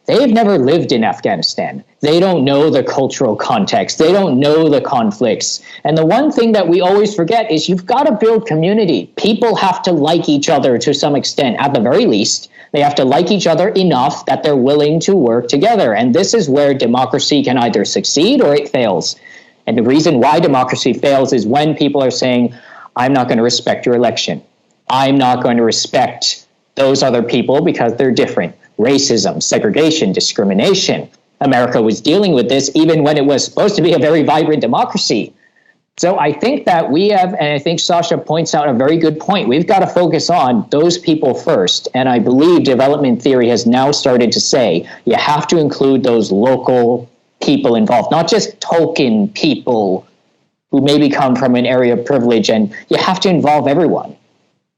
they've never lived in Afghanistan. They don't know the cultural context. They don't know the conflicts. And the one thing that we always forget is you've got to build community. People have to like each other to some extent, at the very least. They have to like each other enough that they're willing to work together. And this is where democracy can either succeed or it fails. And the reason why democracy fails is when people are saying, I'm not going to respect your election. I'm not going to respect those other people because they're different. Racism, segregation, discrimination. America was dealing with this even when it was supposed to be a very vibrant democracy. So I think that we have, and I think Sasha points out a very good point, we've got to focus on those people first. And I believe development theory has now started to say you have to include those local people involved, not just token people who maybe come from an area of privilege, and you have to involve everyone.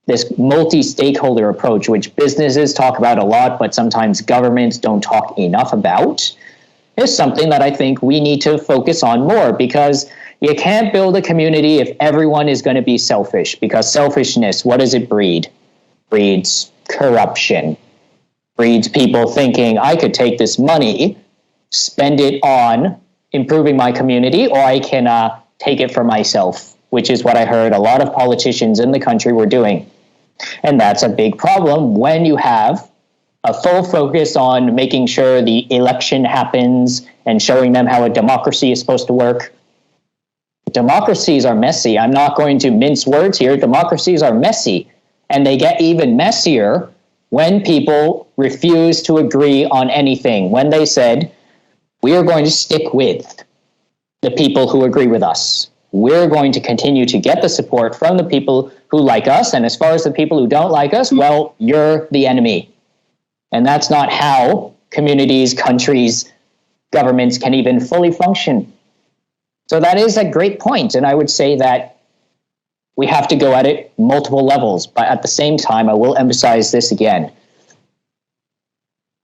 This multi-stakeholder approach, which businesses talk about a lot, but sometimes governments don't talk enough about, is something that I think we need to focus on more, because you can't build a community if everyone is going to be selfish, because selfishness, what does it breed? Breeds corruption, breeds people thinking, I could take this money, spend it on improving my community, or I can take it for myself, which is what I heard a lot of politicians in the country were doing. And that's a big problem when you have a full focus on making sure the election happens and showing them how a democracy is supposed to work. Democracies are messy. I'm not going to mince words here. Democracies are messy. And they get even messier when people refuse to agree on anything. When they said, we are going to stick with the people who agree with us. We're going to continue to get the support from the people who like us. And as far as the people who don't like us, well, you're the enemy. And that's not how communities, countries, governments can even fully function. So that is a great point. And I would say that we have to go at it multiple levels. But at the same time, I will emphasize this again.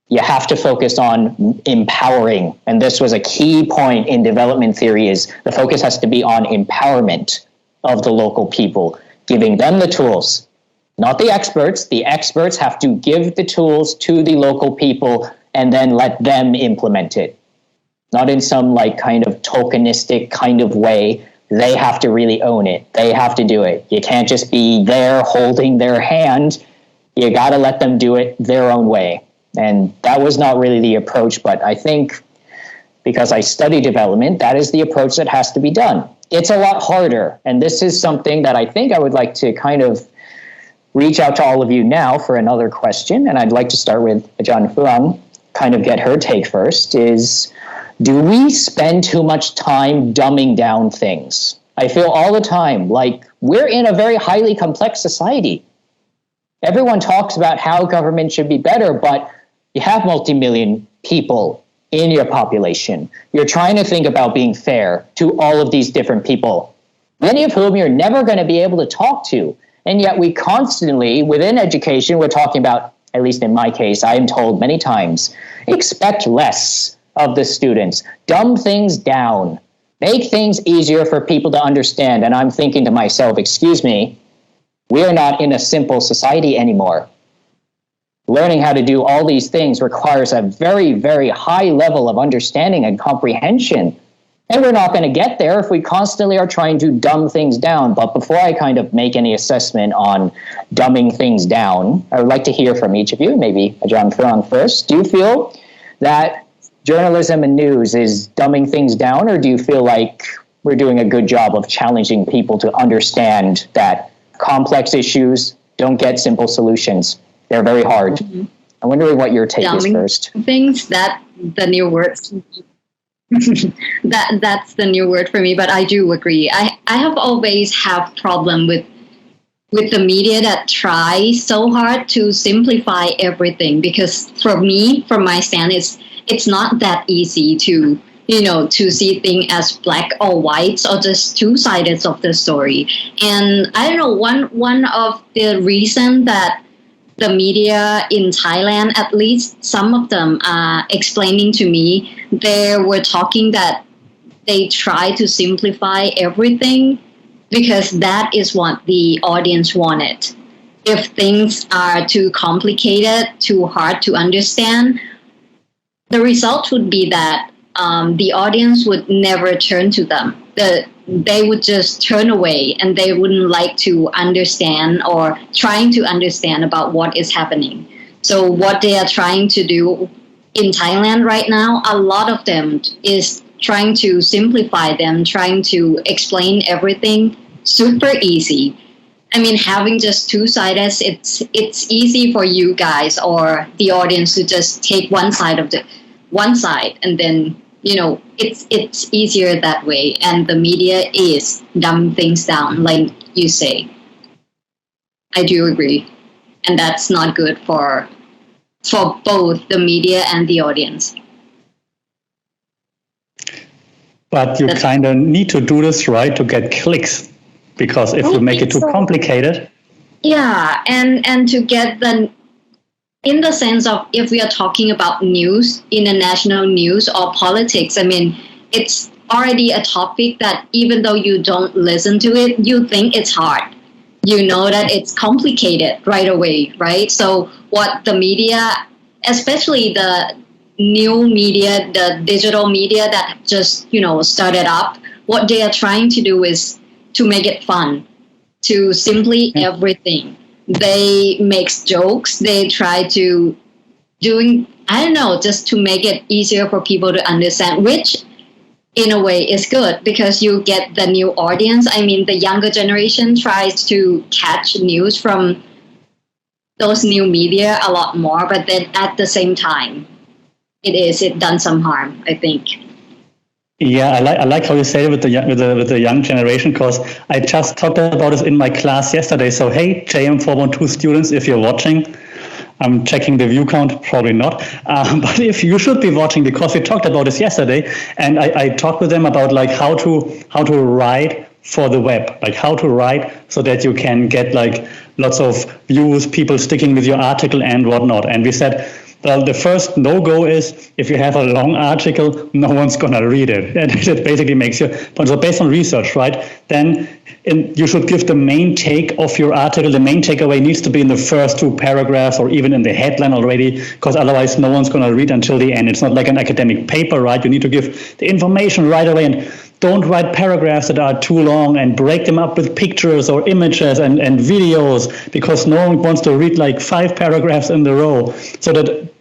You have to focus on empowering. And this was a key point in development theory, is the focus has to be on empowerment of the local people, giving them the tools, not the experts. The experts have to give the tools to the local people and then let them implement it. Not in some like kind of tokenistic kind of way, they have to really own it. They have to do it. You can't just be there holding their hand. You got to let them do it their own way. And that was not really the approach, but I think because I study development, that is the approach that has to be done. It's a lot harder. And this is something that I think I would like to kind of reach out to all of you now for another question. And I'd like to start with Ajahn Phuong, kind of get her take first, is do we spend too much time dumbing down things? I feel all the time like we're in a very highly complex society. Everyone talks about how government should be better, but you have multi-million people in your population. You're trying to think about being fair to all of these different people, many of whom you're never going to be able to talk to. And yet we constantly, within education, we're talking about, at least in my case, I am told many times, expect less of the students, dumb things down, make things easier for people to understand. And I'm thinking to myself, excuse me, we are not in a simple society anymore. Learning how to do all these things requires a very, very high level of understanding and comprehension. And we're not going to get there if we constantly are trying to dumb things down. But before I kind of make any assessment on dumbing things down, I would like to hear from each of you, maybe Ajahn Phuong first. Do you feel that journalism and news is dumbing things down, or do you feel like we're doing a good job of challenging people to understand that complex issues don't get simple solutions? They're very hard. Mm-hmm. I'm wondering what your take is first. Things, that the new word. That's the new word for me, but I do agree. I have always have problem with the media that try so hard to simplify everything, because for me, from my stand, it's not that easy to to see things as black or white or just two sides of the story. And I don't know, one of the reasons that the media in Thailand, at least some of them are explaining to me, they were talking that they try to simplify everything because that is what the audience wanted. If things are too complicated, too hard to understand, the result would be that the audience would never turn to them. They would just turn away and they wouldn't like to understand or trying to understand about what is happening. So what they are trying to do in Thailand right now, a lot of them is trying to simplify them, trying to explain everything super easy. I mean, having just two sides, it's easy for you guys or the audience to just take one side and then it's easier that way, and the media is dumb things down, like you say. I do agree, and that's not good for both the media and the audience. But you kind of need to do this, right, to get clicks, because if you make it too complicated. Yeah, and to get in the sense of if we are talking about news, international news or politics, I mean, it's already a topic that even though you don't listen to it, you think it's hard. You know that it's complicated right away, right? So what the media, especially the new media, the digital media that just, started up, what they are trying to do is to make it fun, to simply everything. They make jokes. They try to just to make it easier for people to understand, which in a way is good because you get the new audience. I mean, the younger generation tries to catch news from those new media a lot more, but then at the same time, it done some harm, I think. Yeah, I like how you say it with the young generation, because I just talked about this in my class yesterday. So hey, JM412 students, if you're watching, I'm checking the view count, probably not. But if you should be watching, because we talked about this yesterday, and I talked with them about like how to write for the web, like how to write so that you can get like lots of views, people sticking with your article and whatnot. And we said, well, the first no-go is if you have a long article, no one's going to read it. And it basically makes you, but so based on research, right, then you should give the main take of your article. The main takeaway needs to be in the first two paragraphs or even in the headline already, because otherwise no one's going to read until the end. It's not like an academic paper, right? You need to give the information right away. And don't write paragraphs that are too long and break them up with pictures or images and videos, because no one wants to read like 5 paragraphs in a row. So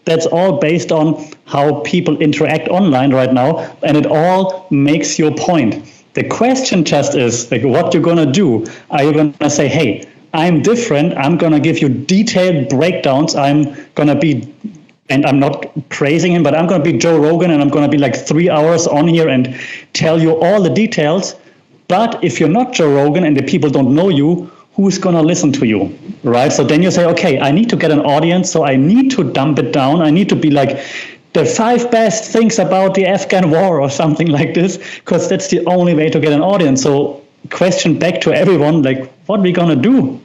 that's all based on how people interact online right now, and it all makes your point. The question just is like, what you're going to do. Are you going to say, hey, I'm different, I'm going to give you detailed breakdowns, I'm going to be, and I'm not praising him, but I'm going to be Joe Rogan, and I'm going to be like 3 hours on here and tell you all the details. But if you're not Joe Rogan and the people don't know you, who's going to listen to you, right? So then you say, okay, I need to get an audience, so I need to dump it down. I need to be like the 5 best things about the Afghan war or something like this, because that's the only way to get an audience. So question back to everyone, like, what are we going to do?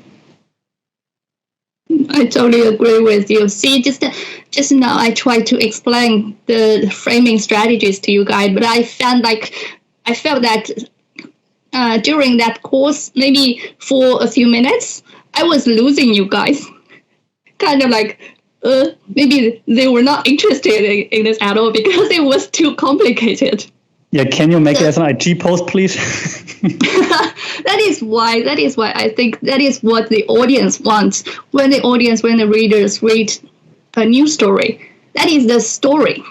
I totally agree with you. See, just now I tried to explain the framing strategies to you guys, but I felt that during that course, maybe for a few minutes, I was losing you guys. Kind of like, maybe they were not interested in this at all because it was too complicated. Yeah, can you make it as an IG post, please? That is why I think that is what the audience wants. When the readers read a news story, that is the story.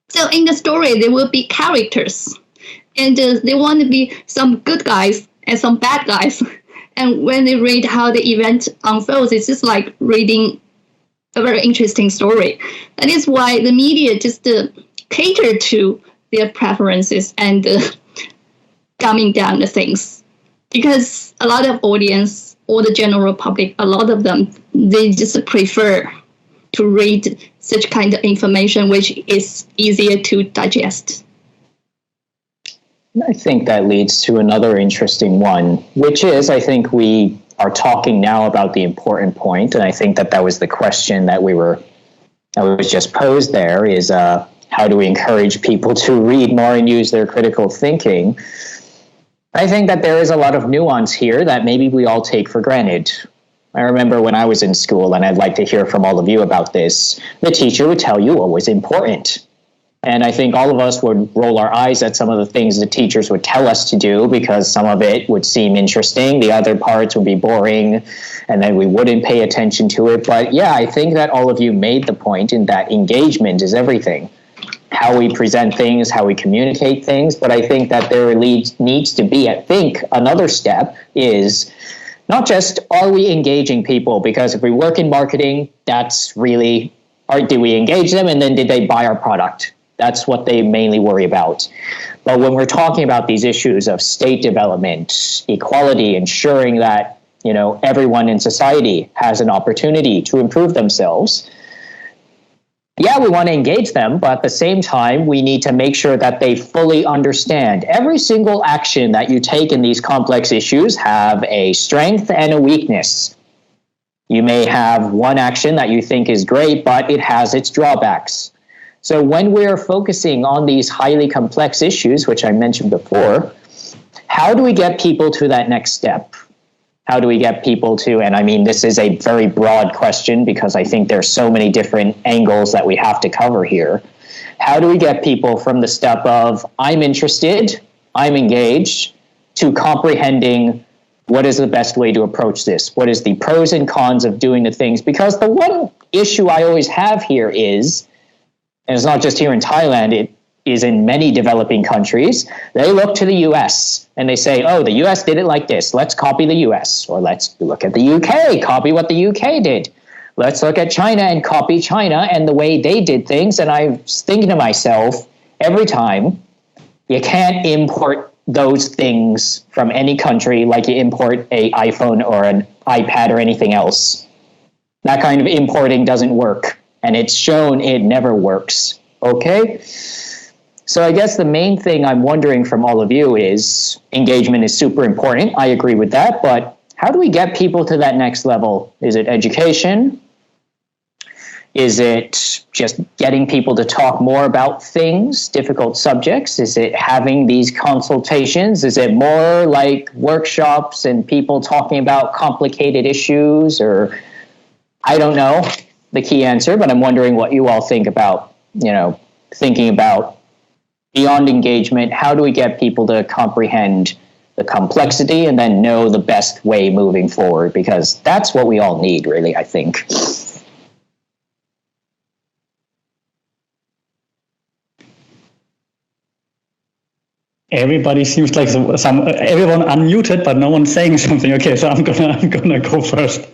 So in the story, there will be characters, and they want to be some good guys and some bad guys. And when they read how the event unfolds, it's just like reading a very interesting story. That is why the media just cater to their preferences and dumbing down the things. Because a lot of audience or the general public, a lot of them, they just prefer to read such kind of information which is easier to digest. I think that leads to another interesting one, which is, I think we are talking now about the important point, and I think that was the question that was just posed there, is how do we encourage people to read more and use their critical thinking? I think that there is a lot of nuance here that maybe we all take for granted. I remember when I was in school, and I'd like to hear from all of you about this, the teacher would tell you what was important. And I think all of us would roll our eyes at some of the things the teachers would tell us to do, because some of it would seem interesting, the other parts would be boring, and then we wouldn't pay attention to it. But yeah, I think that all of you made the point in that engagement is everything. How we present things, how we communicate things. But I think that there needs to be, I think, another step is not just are we engaging people, because if we work in marketing, that's really, did we engage them and then did they buy our product? That's what they mainly worry about. But when we're talking about these issues of state development, equality, ensuring that, everyone in society has an opportunity to improve themselves, yeah, we want to engage them, but at the same time, we need to make sure that they fully understand every single action that you take in these complex issues have a strength and a weakness. You may have one action that you think is great, but it has its drawbacks. So when we're focusing on these highly complex issues, which I mentioned before, how do we get people to that next step? How do we get people to, and I mean, this is a very broad question because I think there's so many different angles that we have to cover here. How do we get people from the step of, I'm interested, I'm engaged, to comprehending what is the best way to approach this? What is the pros and cons of doing the things? Because the one issue I always have here is, and it's not just here in Thailand, it is in many developing countries, they look to the US and they say, oh, the US did it like this, let's copy the US. Or let's look at the UK, copy what the UK did. Let's look at China and copy China and the way they did things. And I was thinking to myself, every time, you can't import those things from any country like you import an iPhone or an iPad or anything else. That kind of importing doesn't work. And it's shown it never works. Okay? So I guess the main thing I'm wondering from all of you is engagement is super important. I agree with that. But how do we get people to that next level? Is it education? Is it just getting people to talk more about things, difficult subjects? Is it having these consultations? Is it more like workshops and people talking about complicated issues? Or I don't know the key answer, but I'm wondering what you all think about, thinking about beyond engagement, how do we get people to comprehend the complexity and then know the best way moving forward? Because that's what we all need, really, I think. Everybody seems like everyone unmuted, but no one's saying something. Okay, so I'm gonna go first.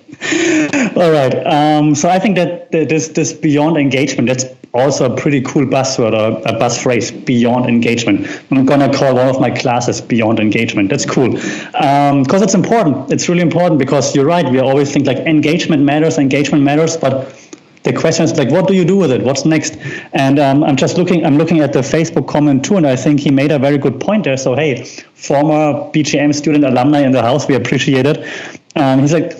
All right. So I think that this beyond engagement, that's also a pretty cool buzzword or a buzz phrase, beyond engagement. I'm gonna call one of my classes beyond engagement. That's cool because it's important. It's really important because you're right. We always think like engagement matters, but the question is like, what do you do with it? What's next? And I'm looking at the Facebook comment too, and I think he made a very good point there. So hey, former BGM student alumni in the house, we appreciate it. He's like,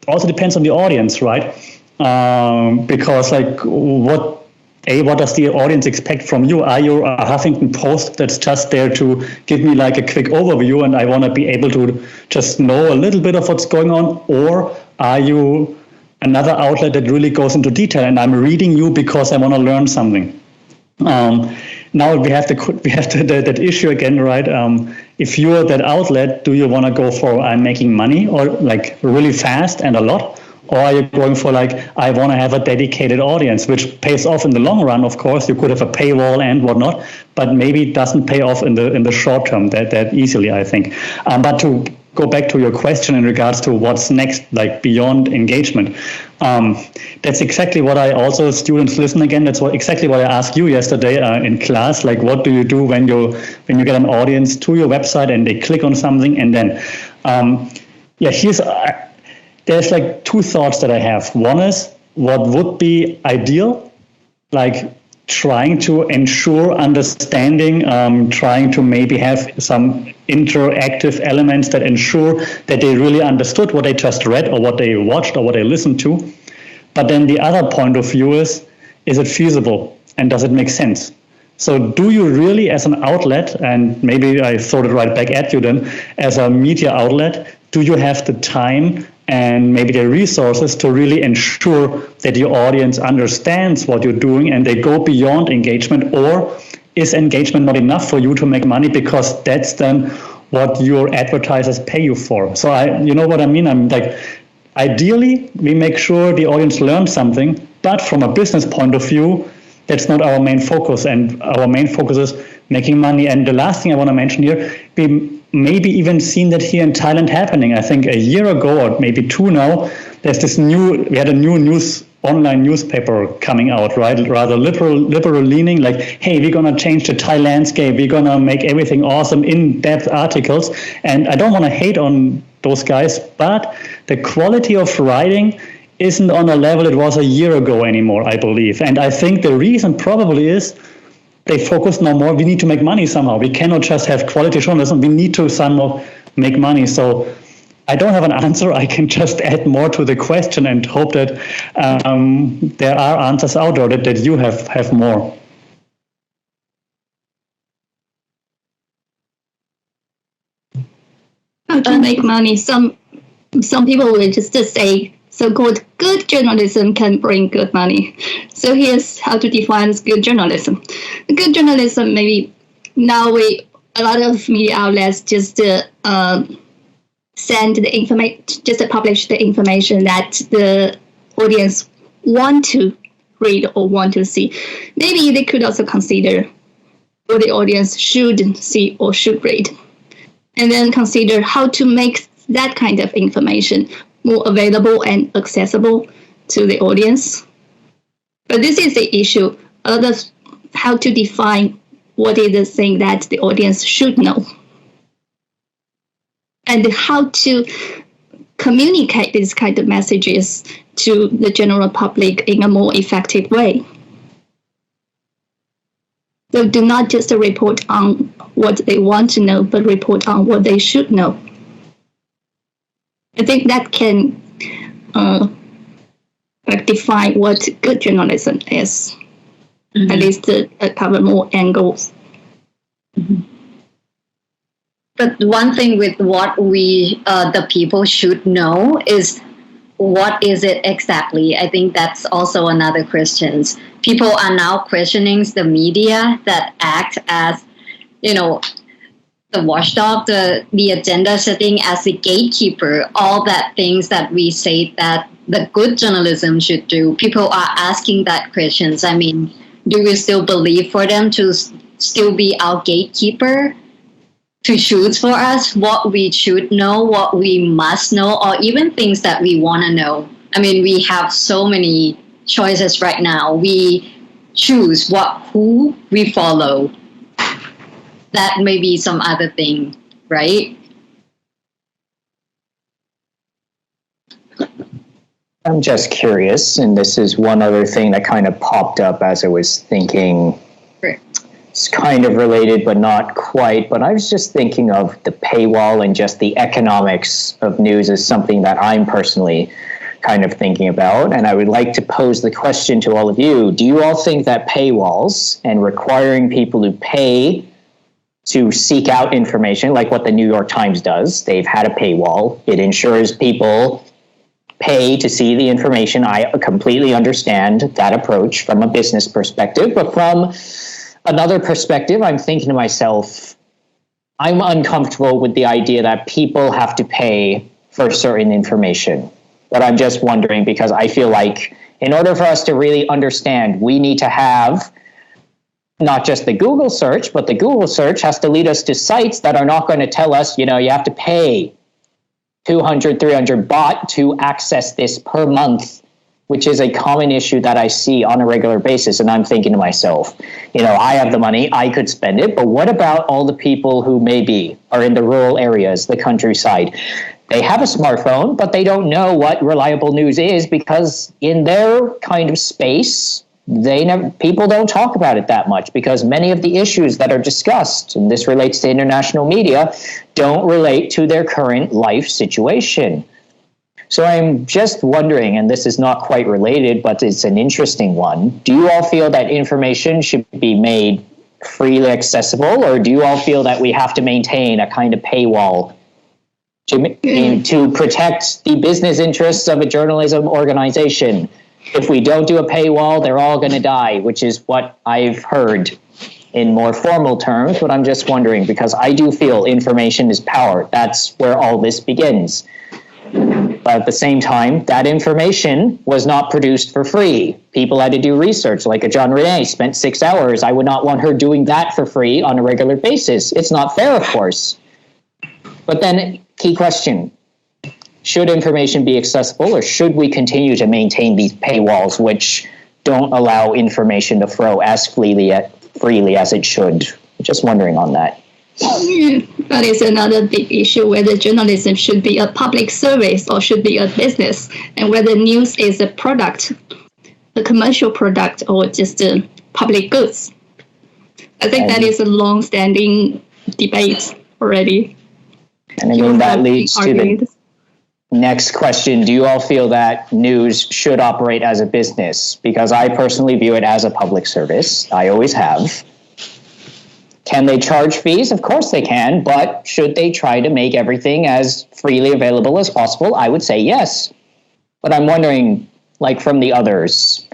also depends on the audience, right? Because like, what does the audience expect from you? Are you a Huffington Post that's just there to give me like a quick overview, and I want to be able to just know a little bit of what's going on, or are you another outlet that really goes into detail, and I'm reading you because I want to learn something? Now we have that issue again, right? If you're that outlet, do you want to go for I'm making money or like really fast and a lot? Or are you going for like, I want to have a dedicated audience, which pays off in the long run, of course. You could have a paywall and whatnot, but maybe it doesn't pay off in the short term that easily, I think. But to go back to your question in regards to what's next, like beyond engagement, that's exactly what I also, students listen again, that's exactly what I asked you yesterday in class, like what do you do when you get an audience to your website and they click on something, and then there's like two thoughts that I have. One is, what would be ideal, like trying to ensure understanding, trying to maybe have some interactive elements that ensure that they really understood what they just read or what they watched or what they listened to. But then the other point of view is it feasible and does it make sense? So do you really, as an outlet, and maybe I throw it right back at you then, as a media outlet, do you have the time and maybe the resources to really ensure that your audience understands what you're doing and they go beyond engagement? Or is engagement not enough for you to make money because that's then what your advertisers pay you for? So you know what I mean? I'm like, ideally, we make sure the audience learns something, but from a business point of view, that's not our main focus. And our main focus is making money. And the last thing I want to mention here, we maybe even seen that here in Thailand happening. I think a year ago or maybe two now, we had a new online newspaper coming out, right? Rather liberal leaning, like, hey, we're going to change the Thai landscape. We're going to make everything awesome, in-depth articles. And I don't want to hate on those guys, but the quality of writing isn't on a level it was a year ago anymore, I believe. And I think the reason probably is they focus now more. We need to make money somehow. We cannot just have quality journalism. We need to somehow make money. So I don't have an answer. I can just add more to the question and hope that there are answers out there that you have more. How to make money? Some people will just say so-called good journalism can bring good money. So here's how to define good journalism. Good journalism, maybe now a lot of media outlets just send the information, just publish the information that the audience want to read or want to see. Maybe they could also consider what the audience should see or should read, and then consider how to make that kind of information more available and accessible to the audience. But this is the issue, how to define what is the thing that the audience should know, and how to communicate these kind of messages to the general public in a more effective way. So do not just report on what they want to know, but report on what they should know. I think that can define what good journalism is, at least to cover more angles. Mm-hmm. But one thing with what the people should know is what is it exactly? I think that's also another question. People are now questioning the media that act as, the watchdog, the agenda setting, as the gatekeeper, all that things that we say that the good journalism should do. People are asking that questions. I mean, do we still believe for them to still be our gatekeeper, to choose for us what we should know, what we must know, or even things that we want to know? I mean, we have so many choices right now. We choose who we follow. That may be some other thing, right? I'm just curious, and this is one other thing that kind of popped up as I was thinking. Sure. It's kind of related, but not quite. But I was just thinking of the paywall and just the economics of news as something that I'm personally kind of thinking about. And I would like to pose the question to all of you. Do you all think that paywalls and requiring people to pay to seek out information, like what the New York Times does, they've had a paywall. It ensures people pay to see the information. I completely understand that approach from a business perspective, but from another perspective, I'm thinking to myself, I'm uncomfortable with the idea that people have to pay for certain information. But I'm just wondering, because I feel like in order for us to really understand, we need to have not just the Google search, but the Google search has to lead us to sites that are not going to tell us, you have to pay 200, 300 baht to access this per month, which is a common issue that I see on a regular basis. And I'm thinking to myself, I have the money, I could spend it, but what about all the people who maybe are in the rural areas, the countryside? They have a smartphone, but they don't know what reliable news is, because in their kind of space, people don't talk about it that much, because many of the issues that are discussed, and this relates to international media, don't relate to their current life situation. So I'm just wondering, and this is not quite related, but it's an interesting one. Do you all feel that information should be made freely accessible, or do you all feel that we have to maintain a kind of paywall to protect the business interests of a journalism organization? If we don't do a paywall, they're all going to die, which is what I've heard in more formal terms. But I'm just wondering, because I do feel information is power. That's where all this begins. But at the same time, that information was not produced for free. People had to do research, like a John Renee spent 6 hours. I would not want her doing that for free on a regular basis. It's not fair, of course. But then, key question. Should information be accessible, or should we continue to maintain these paywalls which don't allow information to flow as freely as it should? Just wondering on that. That is another big issue, whether journalism should be a public service or should be a business, and whether news is a product, a commercial product, or just a public goods. I think that is a long-standing debate already. And I mean, that leads to the next question. Do you all feel that news should operate as a business? Because I personally view it as a public service. I always have. Can they charge fees? Of course they can, but should they try to make everything as freely available as possible? I would say yes. But I'm wondering, like from the others,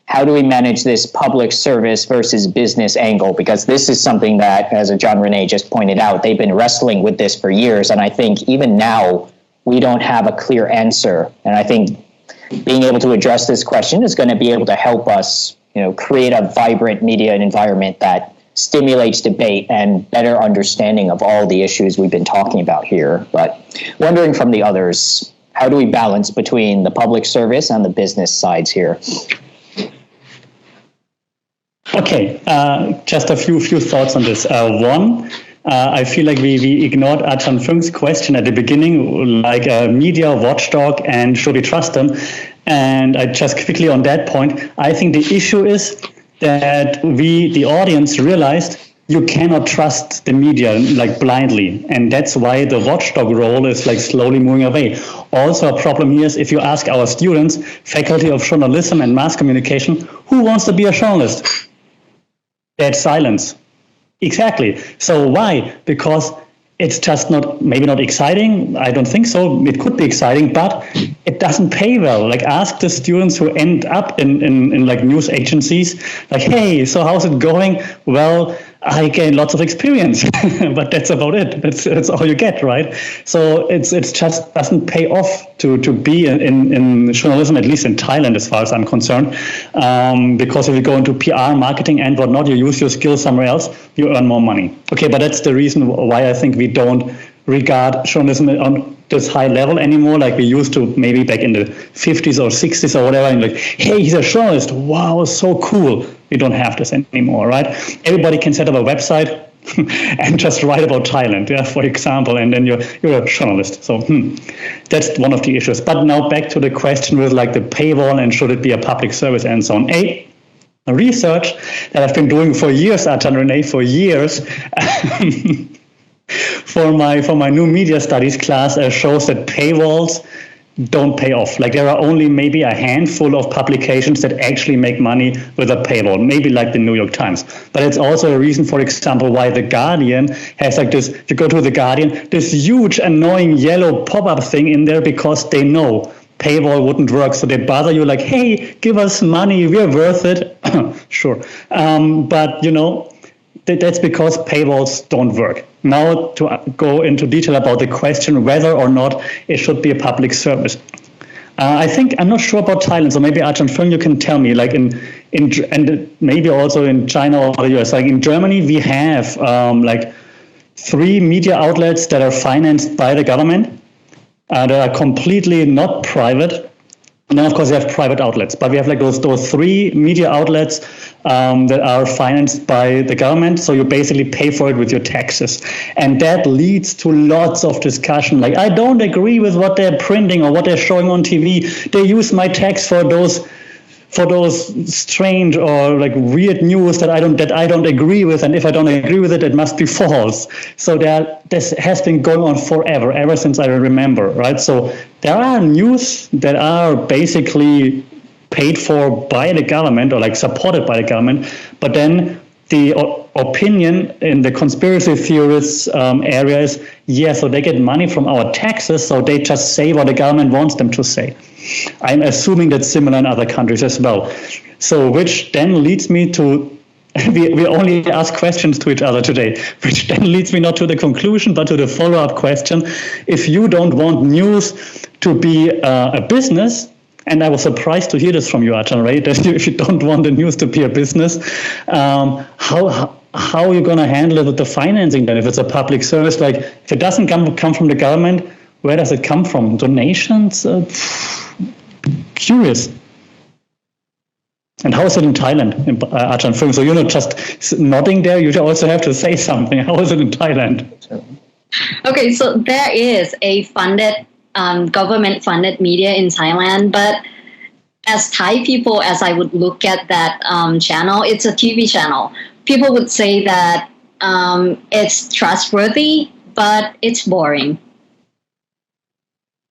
how do we manage this public service versus business angle? Because this is something that, as John Renee just pointed out, they've been wrestling with this for years. And I think even now, we don't have a clear answer. And I think being able to address this question is going to be able to help us, create a vibrant media environment that stimulates debate and better understanding of all the issues we've been talking about here. But wondering from the others, how do we balance between the public service and the business sides here? Okay, just a few thoughts on this. One, I feel like we ignored Ajahn Fung's question at the beginning, like media watchdog and should we trust them? And I just quickly on that point, I think the issue is that the audience realized you cannot trust the media like blindly. And that's why the watchdog role is like slowly moving away. Also a problem here is if you ask our students, faculty of journalism and mass communication, who wants to be a journalist? That's silence. Exactly. So why? Because it's just maybe not exciting. I don't think so. It could be exciting, but it doesn't pay well. Like, ask the students who end up in like news agencies, like, hey, so how's it going? Well, I gain lots of experience, but that's about it. That's all you get, right? So it's just doesn't pay off to be in journalism, at least in Thailand, as far as I'm concerned. Because if you go into PR, marketing, and whatnot, you use your skills somewhere else, you earn more money. Okay, but that's the reason why I think we don't regard journalism on this high level anymore, like we used to maybe back in the 50s or 60s or whatever. And like, hey, he's a journalist. Wow, so cool. We don't have this anymore, right? Everybody can set up a website and just write about Thailand, yeah, for example, and then you're a journalist. So that's one of the issues. But now back to the question with like the paywall and should it be a public service and so on. Research that I've been doing for years, Ajahn Renee, for years, for my new media studies class shows that paywalls don't pay off. Like, there are only maybe a handful of publications that actually make money with a paywall, maybe like the New York Times. But it's also a reason, for example, why The Guardian has like this, if you go to The Guardian, this huge annoying yellow pop-up thing in there because they know paywall wouldn't work. So they bother you like, hey, give us money, we're worth it. Sure. But, you know, that's because paywalls don't work. Now, to go into detail about the question whether or not it should be a public service. I'm not sure about Thailand, so maybe Ajahn Fung, you can tell me, like and maybe also in China or the US, like in Germany, we have like 3 media outlets that are financed by the government. They are completely not private. And then, of course, we have private outlets, but we have like those 3 media outlets that are financed by the government. So you basically pay for it with your taxes. And that leads to lots of discussion. Like, I don't agree with what they're printing or what they're showing on TV. They use my text for those strange or like weird news that I don't agree with, and if I don't agree with it, it must be false. So this has been going on forever, ever since I remember, right? So there are news that are basically paid for by the government or like supported by the government, but then the opinion in the conspiracy theorists area is, so they get money from our taxes, so they just say what the government wants them to say. I'm assuming that's similar in other countries as well. So which then leads me to, we only ask questions to each other today, which then leads me not to the conclusion, but to the follow-up question. If you don't want news to be a business, and I was surprised to hear this from you, Ajahn, right? That if you don't want the news to be a business, how are you going to handle it with the financing then? If it's a public service, like if it doesn't come from the government, where does it come from? Donations? Curious. And how is it in Thailand, Ajahn Fung? So you're not just nodding there, you also have to say something. How is it in Thailand? Okay, so there is a government-funded media in Thailand, but as Thai people, as I would look at that channel, it's a TV channel. People would say that it's trustworthy, but it's boring.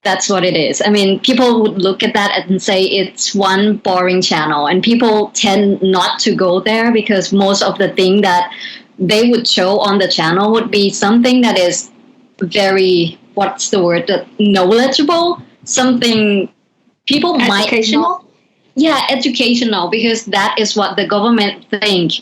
That's what it is. I mean, people would look at that and say it's one boring channel, and people tend not to go there because most of the thing that they would show on the channel would be something that is very, what's the word, knowledgeable, something people might know. Yeah, educational, because that is what the government think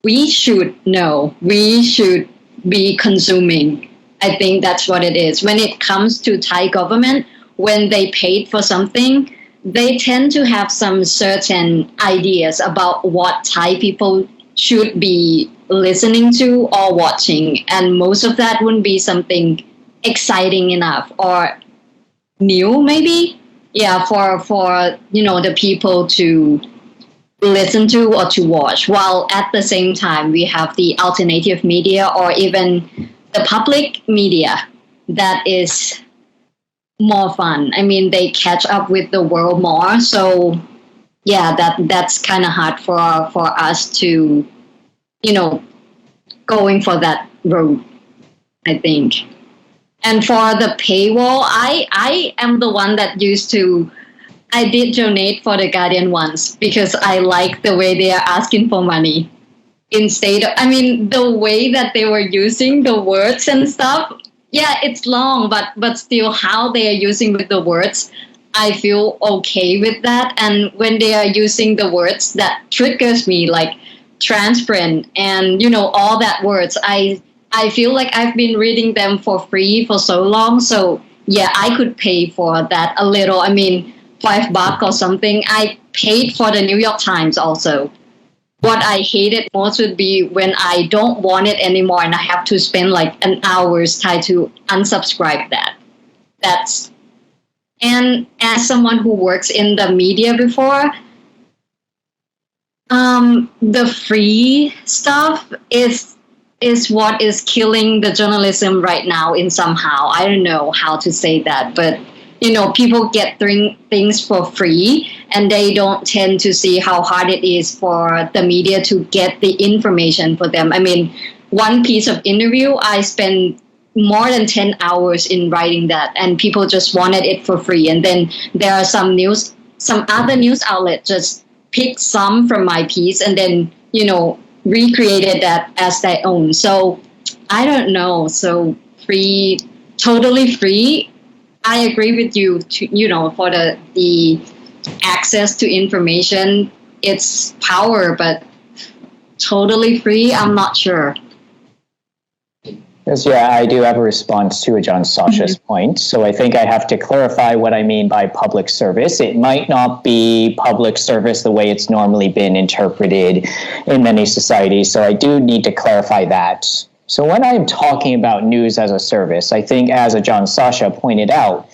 we should know, we should be consuming. I think that's what it is. When it comes to Thai government, when they paid for something, they tend to have some certain ideas about what Thai people should be listening to or watching. And most of that wouldn't be something exciting enough or new, maybe. Yeah, for the people to listen to or to watch. While at the same time, we have the alternative media or even the public media that is more fun. I mean, they catch up with the world more. So, yeah, that's kind of hard for us to, going for that road, I think. And for the paywall, I am the one that I did donate for The Guardian once because I like the way they are asking for money. instead of, I mean, the way that they were using the words and stuff, yeah, it's long, but still how they are using with the words, I feel okay with that. And when they are using the words that triggers me, like transparent and, all that words, I feel like I've been reading them for free for so long. So yeah, I could pay for that a little. I mean, $5 or something. I paid for the New York Times also. What I hated most would be when I don't want it anymore and I have to spend like an hour's time to unsubscribe that. And as someone who works in the media before, the free stuff is what is killing the journalism right now in somehow. I don't know how to say that, but people get things for free and they don't tend to see how hard it is for the media to get the information for them. I mean, one piece of interview, I spent more than 10 hours in writing that, and people just wanted it for free. And then there are some other news outlet just picked some from my piece and then, recreated that as their own. So I don't know. So free, totally free. I agree with you for the access to information, it's power, but totally free, I'm not sure. Yes, yeah, I do have a response to John Sasha's point. So I think I have to clarify what I mean by public service. It might not be public service the way it's normally been interpreted in many societies. So I do need to clarify that. So when I'm talking about news as a service, I think as John Sasha pointed out,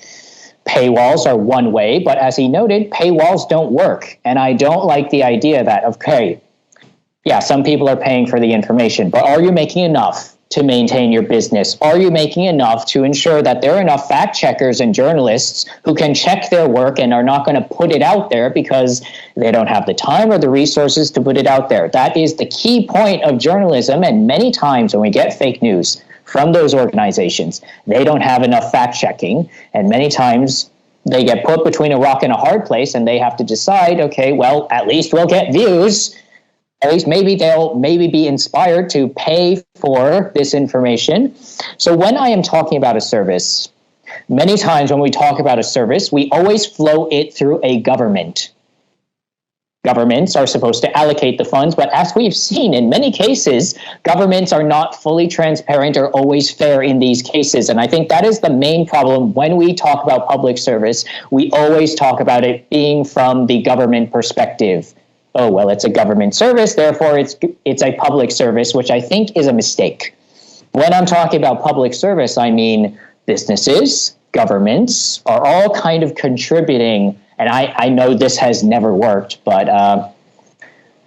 paywalls are one way, but as he noted, paywalls don't work. And I don't like the idea that, okay, yeah, some people are paying for the information, but are you making enough to maintain your business? Are you making enough to ensure that there are enough fact checkers and journalists who can check their work and are not going to put it out there because they don't have the time or the resources to put it out there? That is the key point of journalism. And many times when we get fake news from those organizations, they don't have enough fact checking. And many times they get put between a rock and a hard place and they have to decide, okay, well, at least we'll get views. At least maybe they'll be inspired to pay for this information. So when I am talking about a service, many times when we talk about a service, we always flow it through a government. Governments are supposed to allocate the funds, but as we've seen in many cases, governments are not fully transparent or always fair in these cases. And I think that is the main problem when we talk about public service. We always talk about it being from the government perspective. Oh, well, it's a government service, therefore it's a public service, which I think is a mistake. When I'm talking about public service, I mean businesses, governments are all kind of contributing. And I know this has never worked, but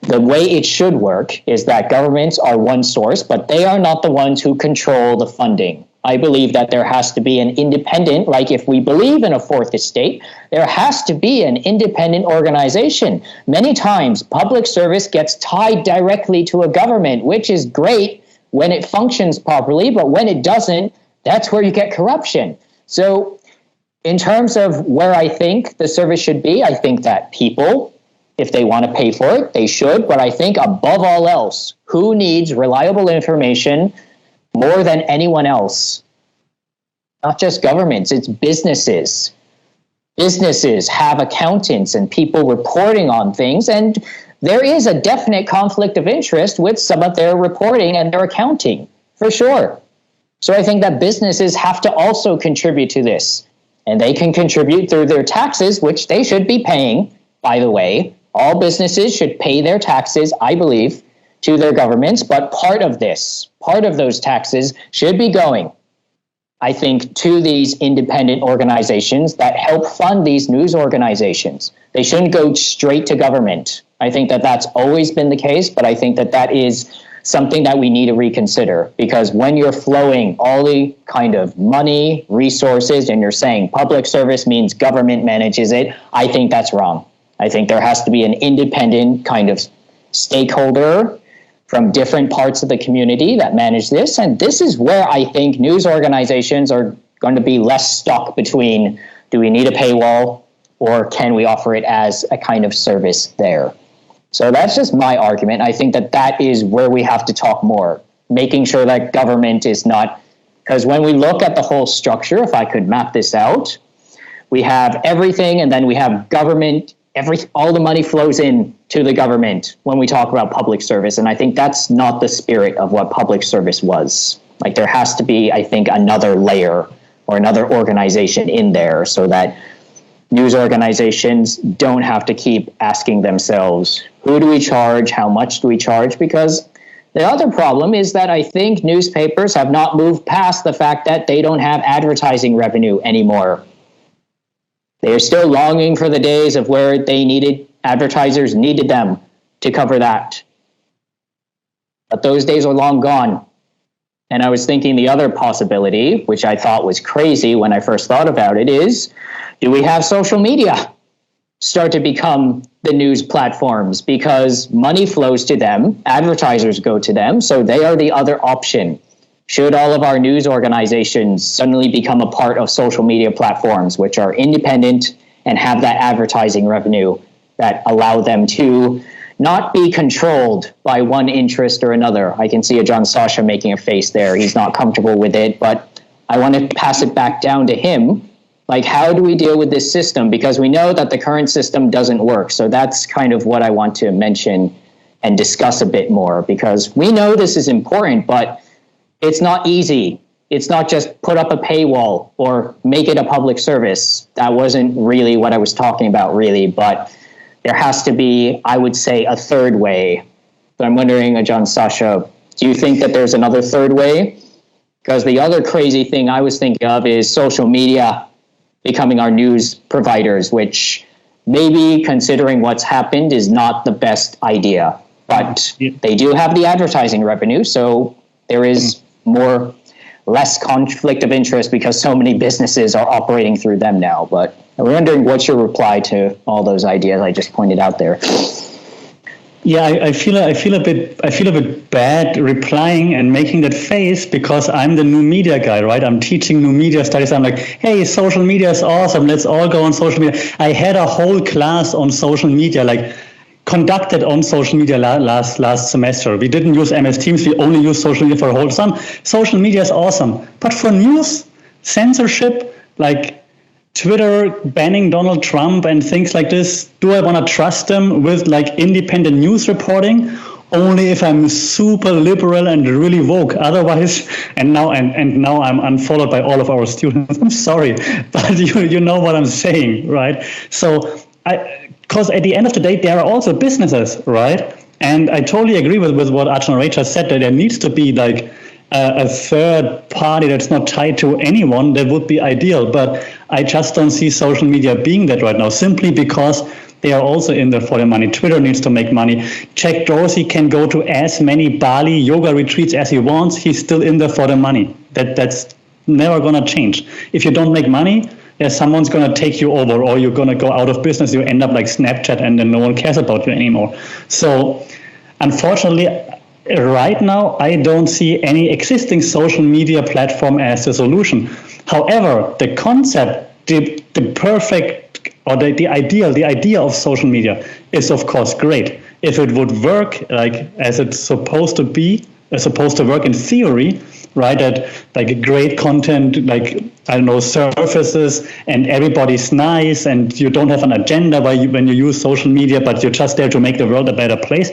the way it should work is that governments are one source, but they are not the ones who control the funding. I believe that there has to be an independent, like if we believe in a fourth estate, there has to be an independent organization. Many times, public service gets tied directly to a government, which is great when it functions properly, but when it doesn't, that's where you get corruption. So in terms of where I think the service should be, I think that people, if they want to pay for it, they should. But I think above all else, who needs reliable information more than anyone else? Not just governments, it's businesses. Businesses have accountants and people reporting on things, and there is a definite conflict of interest with some of their reporting and their accounting, for sure. So I think that businesses have to also contribute to this, and they can contribute through their taxes, which they should be paying, by the way. All businesses should pay their taxes, I believe, to their governments, but part of those taxes should be going, I think, to these independent organizations that help fund these news organizations. They shouldn't go straight to government. I think that that's always been the case, but I think that that is something that we need to reconsider, because when you're flowing all the kind of money, resources, and you're saying public service means government manages it, I think that's wrong. I think there has to be an independent kind of stakeholder from different parts of the community that manage this. And this is where I think news organizations are going to be less stuck between, do we need a paywall or can we offer it as a kind of service there? So that's just my argument. I think that is where we have to talk more, making sure that government is not, because when we look at the whole structure, if I could map this out, we have everything, and then we have government, all the money flows in to the government when we talk about public service. And I think that's not the spirit of what public service was. Like, there has to be, I think, another layer or another organization in there so that news organizations don't have to keep asking themselves, who do we charge? How much do we charge? Because the other problem is that I think newspapers have not moved past the fact that they don't have advertising revenue anymore. They are still longing for the days of where advertisers needed them to cover that. But those days are long gone. And I was thinking the other possibility, which I thought was crazy when I first thought about it, is, do we have social media start to become the news platforms? Because money flows to them, advertisers go to them, so they are the other option. Should all of our news organizations suddenly become a part of social media platforms, which are independent and have that advertising revenue that allow them to not be controlled by one interest or another? I can see a John Sasha making a face there. He's not comfortable with it, but I want to pass it back down to him. Like, how do we deal with this system? Because we know that the current system doesn't work. So that's kind of what I want to mention and discuss a bit more, because we know this is important, but it's not easy. It's not just put up a paywall or make it a public service. That wasn't really what I was talking about, really. But there has to be, I would say, a third way. So I'm wondering, John Sasha, do you think that there's another third way? Because the other crazy thing I was thinking of is social media becoming our news providers, which maybe, considering what's happened, is not the best idea. But they do have the advertising revenue, so there is less conflict of interest because so many businesses are operating through them now. But I'm wondering, what's your reply to all those ideas I just pointed out there? Yeah, I feel a bit bad replying and making that face, because I'm the new media guy, right? I'm teaching new media studies. I'm like, hey, social media is awesome. Let's all go on social media. I had a whole class on social media, like conducted on social media last semester. We didn't use MS Teams. We only used social media for a whole sum. Social media is awesome. But for news, censorship, like Twitter banning Donald Trump and things like this, do I want to trust them with like independent news reporting? Only if I'm super liberal and really woke. Otherwise, and now I'm unfollowed by all of our students. I'm sorry, but you know what I'm saying, right? So because at the end of the day, there are also businesses, right? And I totally agree with what Ajahn Ray just said, that there needs to be like a third party that's not tied to anyone. That would be ideal. But I just don't see social media being that right now, simply because they are also in there for the money. Twitter needs to make money. Jack Dorsey can go to as many Bali yoga retreats as he wants. He's still in there for the money. That's never going to change. If you don't make money, someone's going to take you over, or you're going to go out of business. You end up like Snapchat, and then no one cares about you anymore. So unfortunately, right now, I don't see any existing social media platform as the solution. However, the concept, the perfect, or the idea of social media is of course great. If it would work like as it's supposed to be, supposed to work in theory, right? That like great content, like I don't know, surfaces, and everybody's nice, and you don't have an agenda when you use social media, but you're just there to make the world a better place,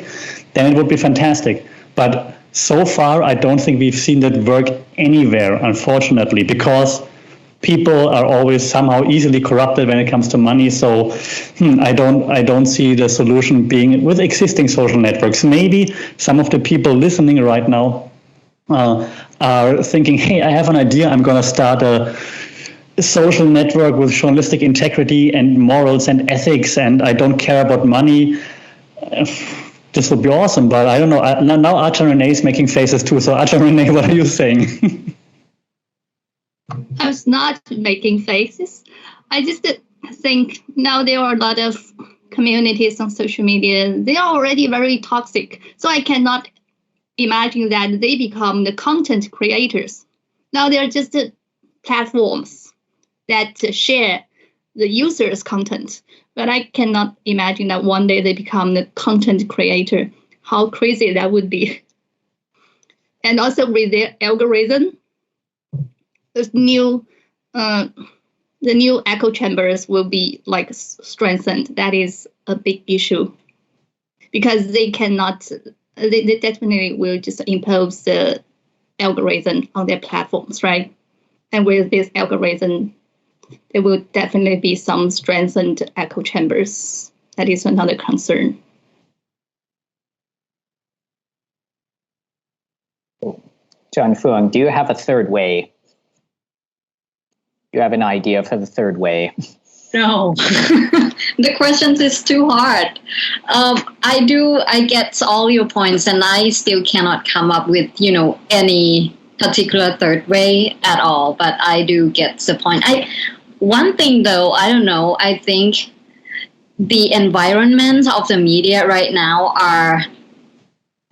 then it would be fantastic. But so far, I don't think we've seen that work anywhere, unfortunately, because people are always somehow easily corrupted when it comes to money. So I don't see the solution being with existing social networks. Maybe some of the people listening right now are thinking, hey, I have an idea. I'm going to start a social network with journalistic integrity and morals and ethics, and I don't care about money. This would be awesome, but I don't know. Now Ajahn Renee is making faces too. So Ajahn Renee, what are you saying? I was not making faces. I just think now there are a lot of communities on social media. They are already very toxic. So I cannot imagine that they become the content creators. Now they're just platforms that share the user's content. But I cannot imagine that one day they become the content creator. How crazy that would be. And also with their algorithm, the new echo chambers will be like strengthened. That is a big issue because they cannot. They definitely will just impose the algorithm on their platforms, right? And with this algorithm, there will definitely be some strengthened echo chambers. That is another concern. John Fuang, do you have a third way? Do you have an idea for the third way? No, the question is too hard. I get all your points, and I still cannot come up with, any particular third way at all. But I do get the point. One thing though, I don't know. I think the environment of the media right now are,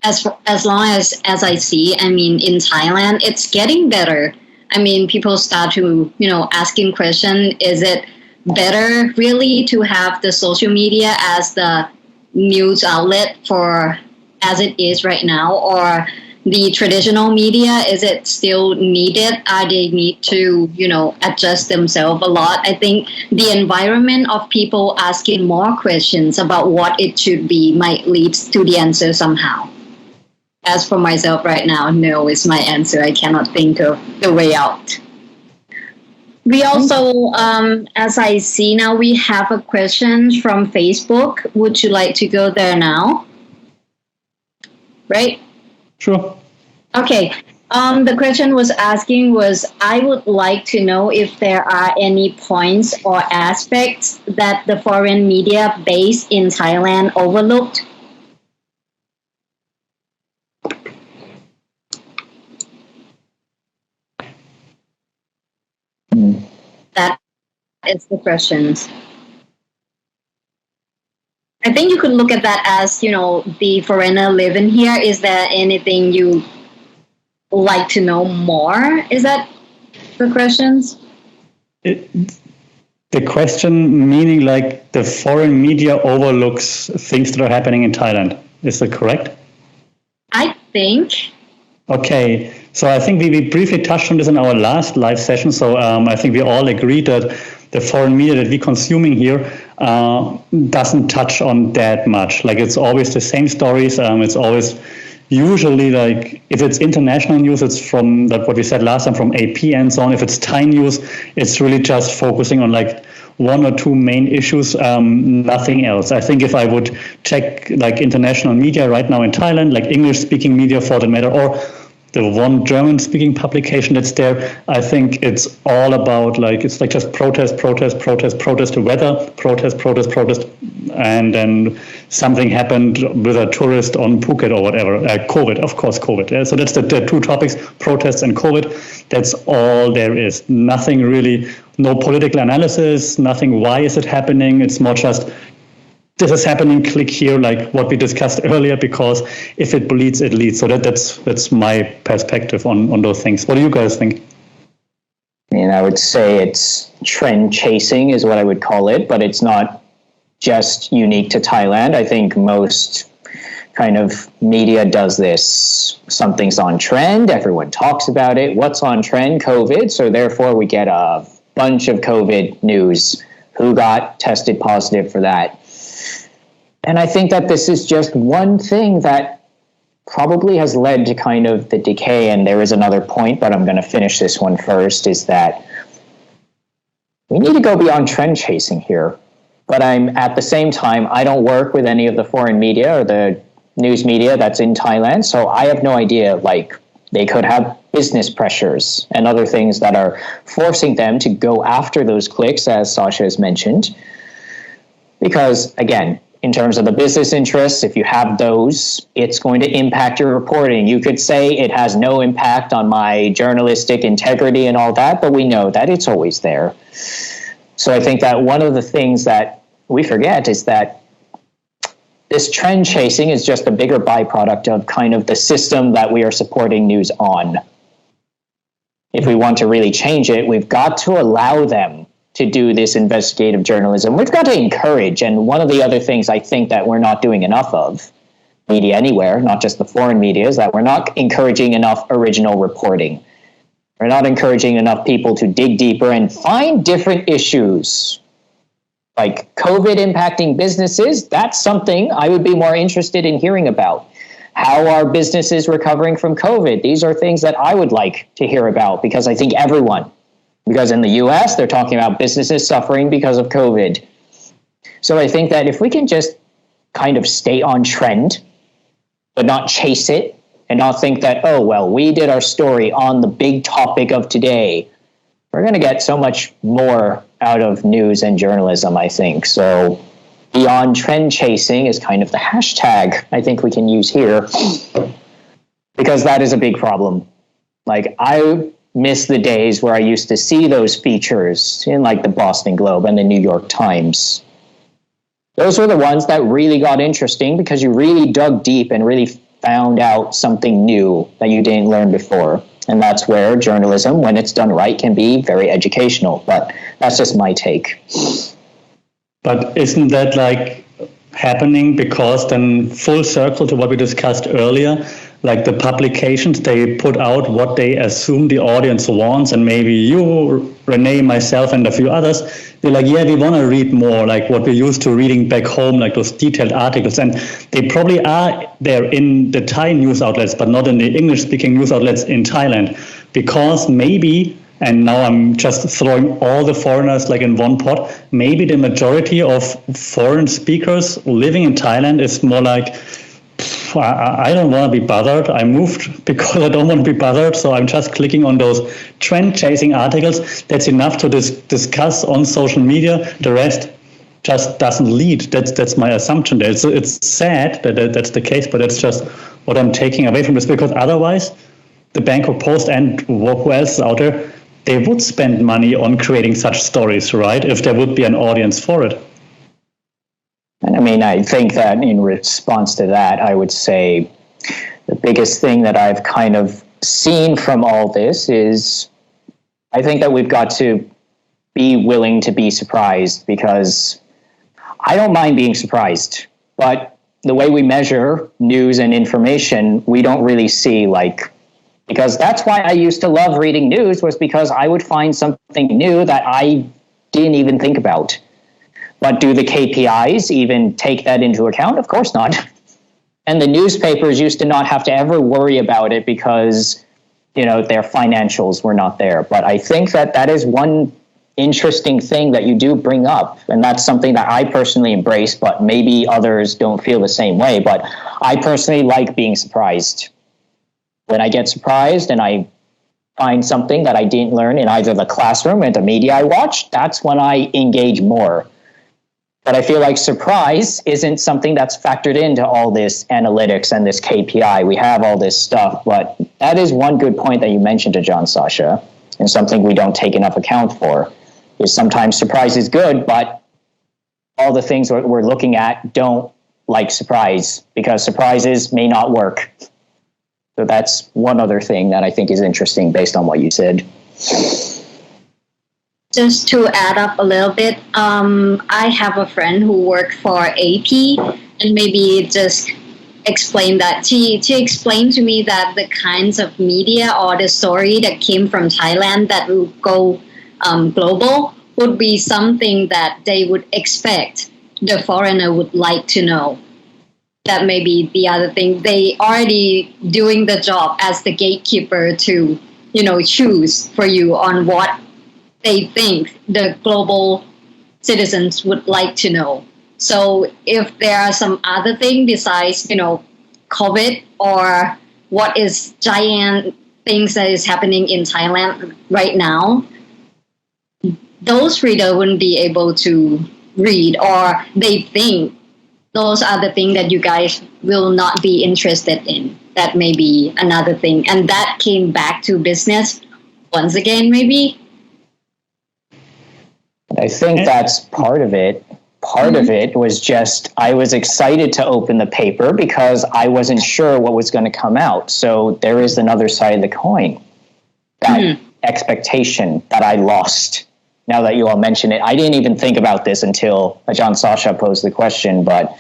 as long as I see, I mean, in Thailand, it's getting better. I mean, people start to, asking question, is it better really to have the social media as the news outlet for as it is right now, or the traditional media, is it still needed? Are they need to, adjust themselves a lot? I think the environment of people asking more questions about what it should be might lead to the answer somehow. As for myself right now, no is my answer. I cannot think of the way out. We also, as I see now, we have a question from Facebook. Would you like to go there now? Right? Sure. Okay. The question was I would like to know if there are any points or aspects that the foreign media based in Thailand overlooked. That is the questions. I think you could look at that as, the foreigner living here. Is there anything you like to know more? Is that the questions? The question meaning like the foreign media overlooks things that are happening in Thailand. Is that correct? I think. Okay, so I think we briefly touched on this in our last live session. So I think we all agree that the foreign media that we're consuming here doesn't touch on that much. Like it's always the same stories. It's always usually like if it's international news, it's from like what we said last time from AP and so on. If it's Thai news, it's really just focusing on like one or two main issues, nothing else. I think if I would check like international media right now in Thailand, like English speaking media for that matter, or the one German speaking publication that's there, I think it's all about like, it's like just protest the weather, protest, and then something happened with a tourist on Phuket or whatever, COVID, of course, COVID. Yeah? So that's the two topics, protests and COVID. That's all there is. Nothing really, no political analysis, nothing, why is it happening? It's more just, this is happening, click here, like what we discussed earlier, because if it bleeds, it leads. So that's my perspective on those things. What do you guys think? I mean, I would say it's trend chasing is what I would call it, but it's not just unique to Thailand. I think most kind of media does this. Something's on trend, everyone talks about it. What's on trend? COVID. So therefore we get a bunch of COVID news. Who got tested positive for that? And I think that this is just one thing that probably has led to kind of the decay. And there is another point, but I'm going to finish this one first, is that we need to go beyond trend chasing here. But I'm at the same time, I don't work with any of the foreign media or the news media that's in Thailand. So I have no idea, like they could have business pressures and other things that are forcing them to go after those clicks, as Sasha has mentioned. Because again, in terms of the business interests, if you have those, it's going to impact your reporting. You could say it has no impact on my journalistic integrity and all that, but we know that it's always there. So I think that one of the things that we forget is that this trend chasing is just a bigger byproduct of kind of the system that we are supporting news on. If we want to really change it, we've got to allow them to do this investigative journalism. We've got to encourage, and one of the other things I think that we're not doing enough of, media anywhere, not just the foreign media, is that we're not encouraging enough original reporting. We're not encouraging enough people to dig deeper and find different issues. Like COVID impacting businesses, that's something I would be more interested in hearing about. How are businesses recovering from COVID? These are things that I would like to hear about, because I think because in the US, they're talking about businesses suffering because of COVID. So I think that if we can just kind of stay on trend, but not chase it, and not think that, oh, well, we did our story on the big topic of today, we're going to get so much more out of news and journalism, I think. So beyond trend chasing is kind of the hashtag I think we can use here, because that is a big problem. Like, I miss the days where I used to see those features in like the Boston Globe and the New York Times. Those were the ones that really got interesting because you really dug deep and really found out something new that you didn't learn before. And that's where journalism, when it's done right, can be very educational. But that's just my take. But isn't that like happening because then full circle to what we discussed earlier, like the publications, they put out what they assume the audience wants, and maybe you, Renee, myself, and a few others, they're like, yeah, we want to read more, like what we're used to reading back home, like those detailed articles. And they probably are there in the Thai news outlets, but not in the English-speaking news outlets in Thailand, because maybe, and now I'm just throwing all the foreigners like in one pot, maybe the majority of foreign speakers living in Thailand is more like, I don't want to be bothered. I moved because I don't want to be bothered. So I'm just clicking on those trend-chasing articles. That's enough to discuss on social media. The rest just doesn't lead. That's my assumption there. It's sad that that's the case, but that's just what I'm taking away from this, because otherwise the Bangkok Post and who else is out there, they would spend money on creating such stories, right? If there would be an audience for it. I mean, I think that in response to that, I would say the biggest thing that I've kind of seen from all this is I think that we've got to be willing to be surprised, because I don't mind being surprised, but the way we measure news and information, we don't really see because that's why I used to love reading news, was because I would find something new that I didn't even think about. But do the KPIs even take that into account? Of course not. And the newspapers used to not have to ever worry about it because, their financials were not there. But I think that is one interesting thing that you do bring up. And that's something that I personally embrace, but maybe others don't feel the same way. But I personally like being surprised. When I get surprised and I find something that I didn't learn in either the classroom or the media I watch, that's when I engage more. But I feel like surprise isn't something that's factored into all this analytics and this KPI. We have all this stuff, but that is one good point that you mentioned to John Sasha, and something we don't take enough account for, is sometimes surprise is good, but all the things that we're looking at don't like surprise, because surprises may not work. So that's one other thing that I think is interesting based on what you said. Just to add up a little bit, I have a friend who worked for AP, and maybe just explain that. She explained to me that the kinds of media or the story that came from Thailand that will go global would be something that they would expect the foreigner would like to know. That may be the other thing. They already doing the job as the gatekeeper to, choose for you on what they think the global citizens would like to know. So if there are some other thing besides, COVID or what is giant things that is happening in Thailand right now, those readers wouldn't be able to read, or they think those are the things that you guys will not be interested in. That may be another thing. And that came back to business once again, maybe. I think that's part of it. Part of it was just I was excited to open the paper because I wasn't sure what was going to come out. So there is another side of the coin. That expectation that I lost now that you all mention it. I didn't even think about this until Ajahn Sasha posed the question, but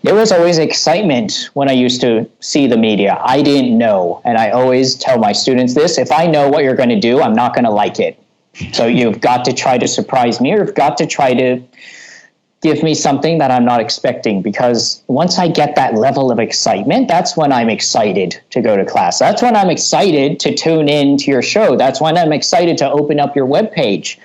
there was always excitement when I used to see the media. I didn't know, and I always tell my students this: if I know what you're going to do, I'm not going to like it. So you've got to try to surprise me, or you've got to try to give me something that I'm not expecting, because once I get that level of excitement, that's when I'm excited to go to class. That's when I'm excited to tune in to your show. That's when I'm excited to open up your webpage.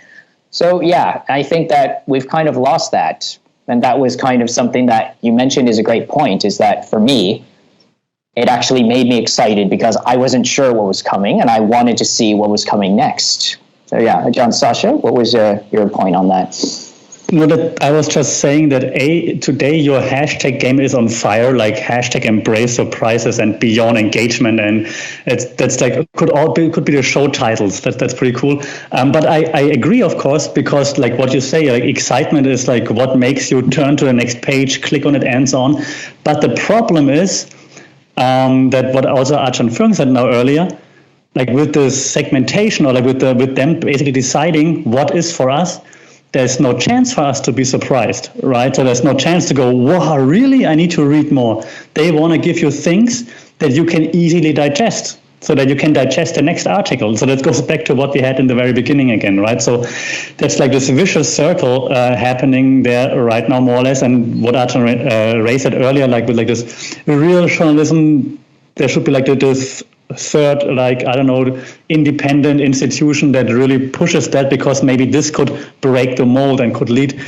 So yeah, I think that we've kind of lost that. And that was kind of something that you mentioned is a great point, is that for me, it actually made me excited because I wasn't sure what was coming and I wanted to see what was coming next. So yeah, Ajahn Sasha, what was your point on that? No, I was just saying that today your hashtag game is on fire, like hashtag embrace surprises and beyond engagement, and that's like could be the show titles. That's pretty cool. But I agree, of course, because like what you say, like excitement is like what makes you turn to the next page, click on it, and so on. But the problem is that what also Ajahn Fung said now earlier, like with the segmentation, or like with them basically deciding what is for us. There's no chance for us to be surprised, right? So there's no chance to go, wow, really? I need to read more. They want to give you things that you can easily digest, so that you can digest the next article. So that goes back to what we had in the very beginning again, right? So that's like this vicious circle happening there right now, more or less. And what Ajahn Ray said earlier, like with like this real journalism, there should be like this third, like, I don't know, independent institution that really pushes that, because maybe this could break the mold and could lead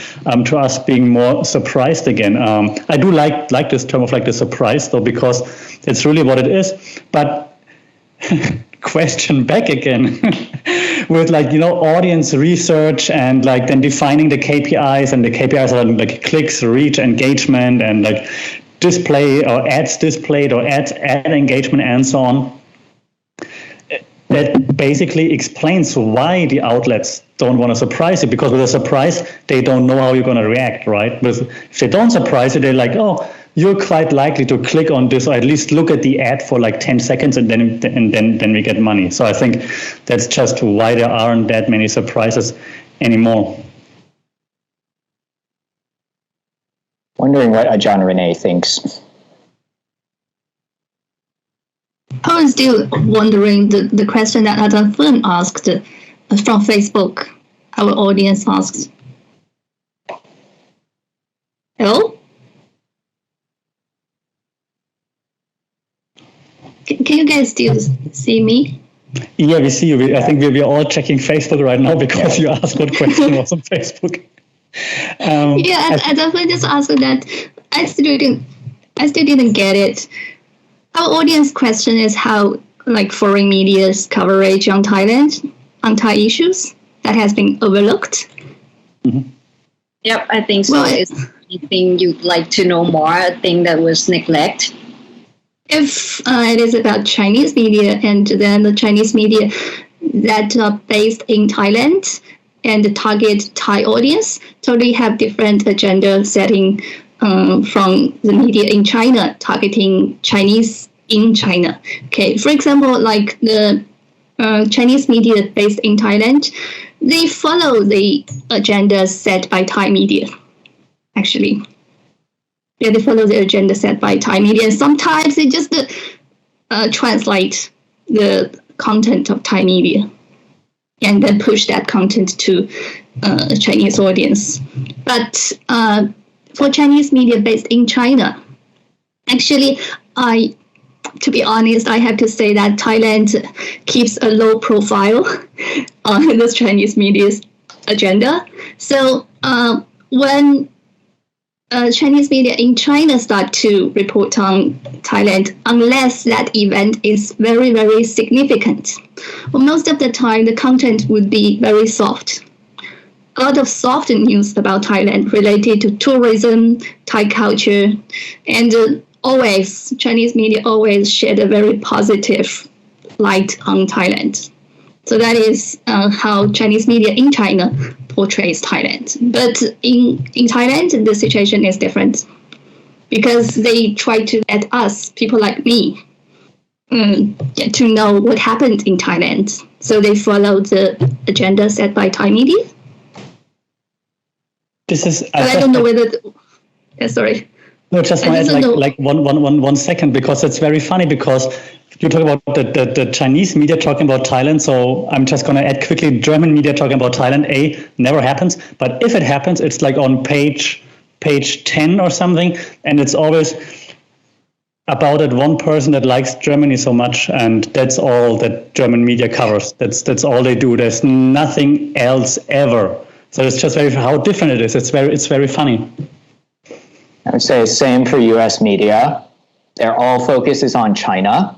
to us being more surprised again. I do like this term of like the surprise, though, because it's really what it is. But question back again with like, you know, audience research and like then defining the KPIs, and the KPIs are like clicks, reach, engagement, and like display or ads displayed or ad engagement and so on. That basically explains why the outlets don't want to surprise you, because with a surprise, they don't know how you're going to react, right? But if they don't surprise you, they're like, oh, you're quite likely to click on this, or at least look at the ad for like 10 seconds, and then we get money. So I think that's just why there aren't that many surprises anymore. Wondering what Ajahn Renee thinks. I was still wondering the question that Ajahn Fung asked from Facebook. Our audience asked. Hello? Can you guys still see me? Yeah, we see you. I think we're all checking Facebook right now because you asked what question was on Facebook. Ajahn Fung just asked that. I still didn't get it. Our audience question is how, like, foreign media's coverage on Thailand, on Thai issues, that has been overlooked. Mm-hmm. Yep, I think so. Well, is anything you'd like to know more? A thing that was neglected? If it is about Chinese media, and then the Chinese media that are based in Thailand and target Thai audience, totally have different agenda setting from the media in China, targeting Chinese in China. Okay, for example, like the Chinese media based in Thailand, they follow the agenda set by Thai media, actually. Yeah, they follow the agenda set by Thai media. And sometimes they just translate the content of Thai media and then push that content to Chinese audience. But for Chinese media based in China, actually, to be honest, I have to say that Thailand keeps a low profile on this Chinese media's agenda. So when Chinese media in China start to report on Thailand, unless that event is very, very significant, well, most of the time the content would be very soft. A lot of soft news about Thailand related to tourism, Thai culture, and always, Chinese media always shed a very positive light on Thailand. So that is how Chinese media in China portrays Thailand. But in Thailand, the situation is different, because they try to let us, people like me, get to know what happened in Thailand. So they follow the agenda set by Thai media. This is. But I don't know whether. Sorry. No, just like one second, because it's very funny, because you talk about the Chinese media talking about Thailand. So I'm just going to add quickly, German media talking about Thailand. Never happens. But if it happens, it's like on page 10 or something. And it's always about that one person that likes Germany so much. And that's all that German media covers. That's all they do. There's nothing else ever. So it's just how different it is. It's very funny. I would say same for U.S. media. Their all focus is on China.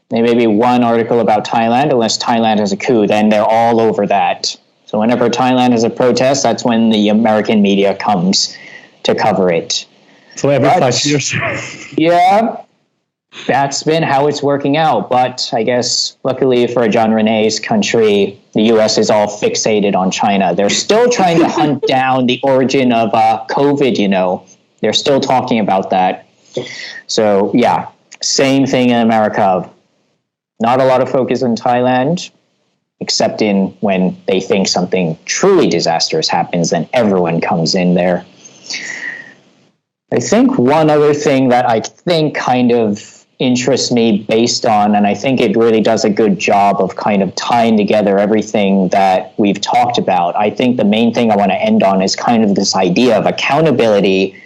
There may be one article about Thailand, unless Thailand has a coup, then they're all over that. So whenever Thailand has a protest, that's when the American media comes to cover it. So every 5 years. Yeah, that's been how it's working out. But I guess luckily for John Renee's country, the U.S. is all fixated on China. They're still trying to hunt down the origin of COVID, They're still talking about that. So, yeah, same thing in America. Not a lot of focus in Thailand, except in when they think something truly disastrous happens, then everyone comes in there. I think one other thing that I think kind of interests me based on, and I think it really does a good job of kind of tying together everything that we've talked about. I think the main thing I want to end on is kind of this idea of accountability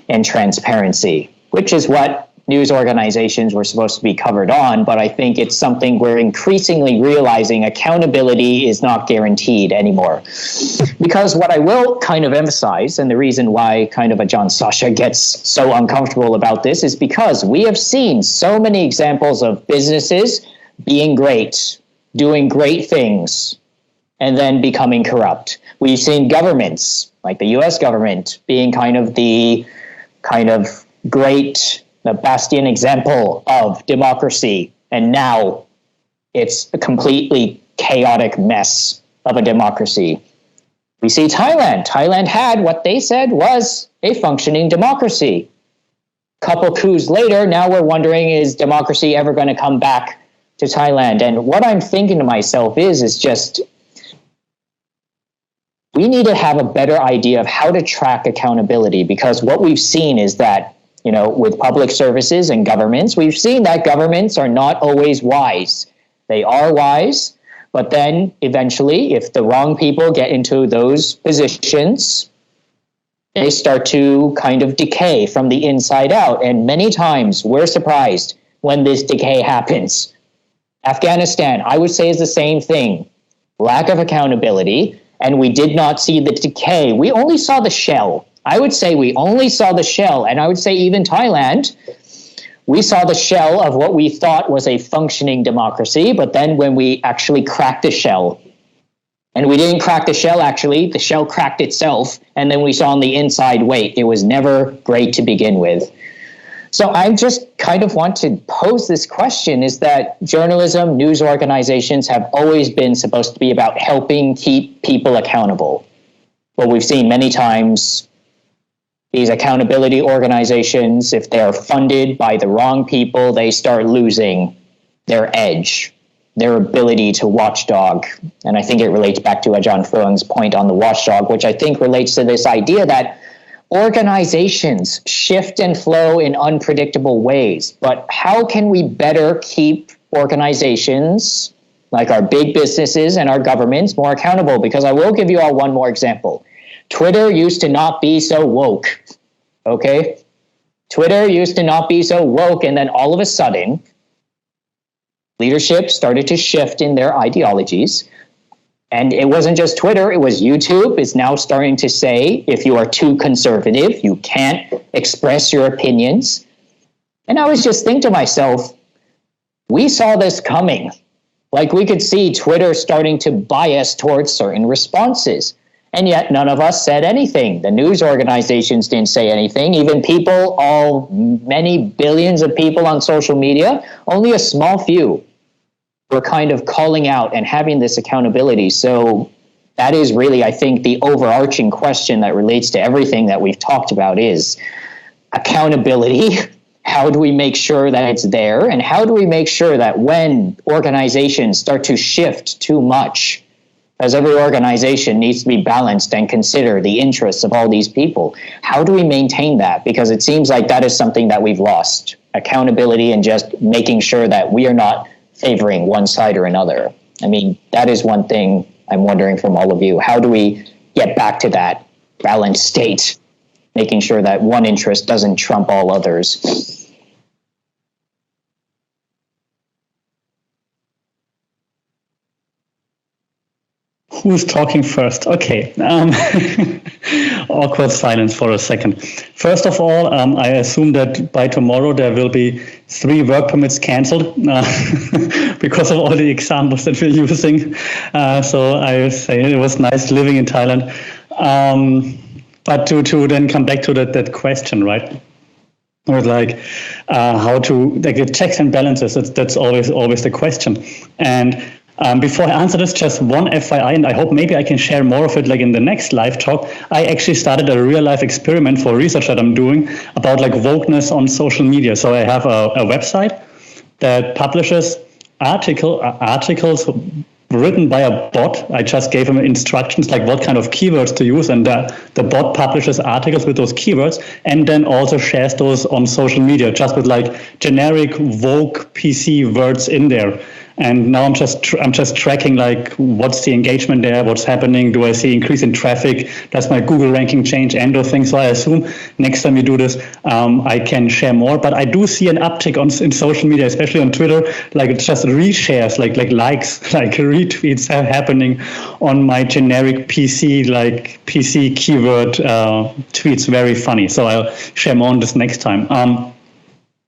and transparency, which is what news organizations were supposed to be covered on. But I think it's something we're increasingly realizing accountability is not guaranteed anymore. Because what I will kind of emphasize, and the reason why kind of a John Sasha gets so uncomfortable about this, is because we have seen so many examples of businesses being great, doing great things, and then becoming corrupt. We've seen governments, like the US government, being kind of the great, the bastion example of democracy, and now it's a completely chaotic mess of a democracy. We see Thailand. Thailand had what they said was a functioning democracy. Couple coups later, now we're wondering, is democracy ever going to come back to Thailand? And what I'm thinking to myself is just, we need to have a better idea of how to track accountability, because what we've seen is that, with public services and governments, we've seen that governments are not always wise. They are wise, but then eventually, if the wrong people get into those positions, they start to kind of decay from the inside out. And many times we're surprised when this decay happens. Afghanistan, I would say, is the same thing. Lack of accountability. And we did not see the decay. We only saw the shell. I would say we only saw the shell. And I would say even Thailand, we saw the shell of what we thought was a functioning democracy. But then when we actually cracked the shell, and we didn't crack the shell, actually, the shell cracked itself. And then we saw on the inside, wait, it was never great to begin with. So I just kind of want to pose this question, is that journalism, news organizations have always been supposed to be about helping keep people accountable. But we've seen many times these accountability organizations, if they're funded by the wrong people, they start losing their edge, their ability to watchdog. And I think it relates back to John Furlong's point on the watchdog, which I think relates to this idea that organizations shift and flow in unpredictable ways. But how can we better keep organizations like our big businesses and our governments more accountable? Because I will give you all one more example. Twitter used to not be so woke, okay? Twitter used to not be so woke, and then all of a sudden, leadership started to shift in their ideologies. And it wasn't just Twitter, it was YouTube. It's now starting to say, if you are too conservative, you can't express your opinions. And I was just thinking to myself, we saw this coming. Like, we could see Twitter starting to bias towards certain responses. And yet none of us said anything. The news organizations didn't say anything. Even people, many billions of people on social media, only a small few were kind of calling out and having this accountability. So that is really, I think, the overarching question that relates to everything that we've talked about is accountability. How do we make sure that it's there? And how do we make sure that when organizations start to shift too much because every organization needs to be balanced and consider the interests of all these people. How do we maintain that? Because it seems like that is something that we've lost, accountability and just making sure that we are not favoring one side or another. I mean, that is one thing I'm wondering from all of you. How do we get back to that balanced state, making sure that one interest doesn't trump all others? Who's talking first? Okay. Awkward silence for a second. First of all, I assume that by tomorrow there will be 3 work permits cancelled because of all the examples that we're using. So I say it was nice living in Thailand. But to then come back to that question, right? Or like how to like the checks and balances. That's always the question. And before I answer this, just one FYI, and I hope maybe I can share more of it like in the next live talk. I actually started a real life experiment for research that I'm doing about like wokeness on social media. So I have a website that publishes articles written by a bot. I just gave him instructions like what kind of keywords to use, and the bot publishes articles with those keywords and then also shares those on social media just with like generic woke PC words in there. And now I'm just tracking like what's the engagement there, what's happening, do I see increase in traffic, does my Google ranking change, and those things. So I assume next time we do this, I can share more. But I do see an uptick in social media, especially on Twitter, like it's just reshares, like likes, like retweets are happening on my generic PC keyword tweets. Very funny. So I'll share more on this next time.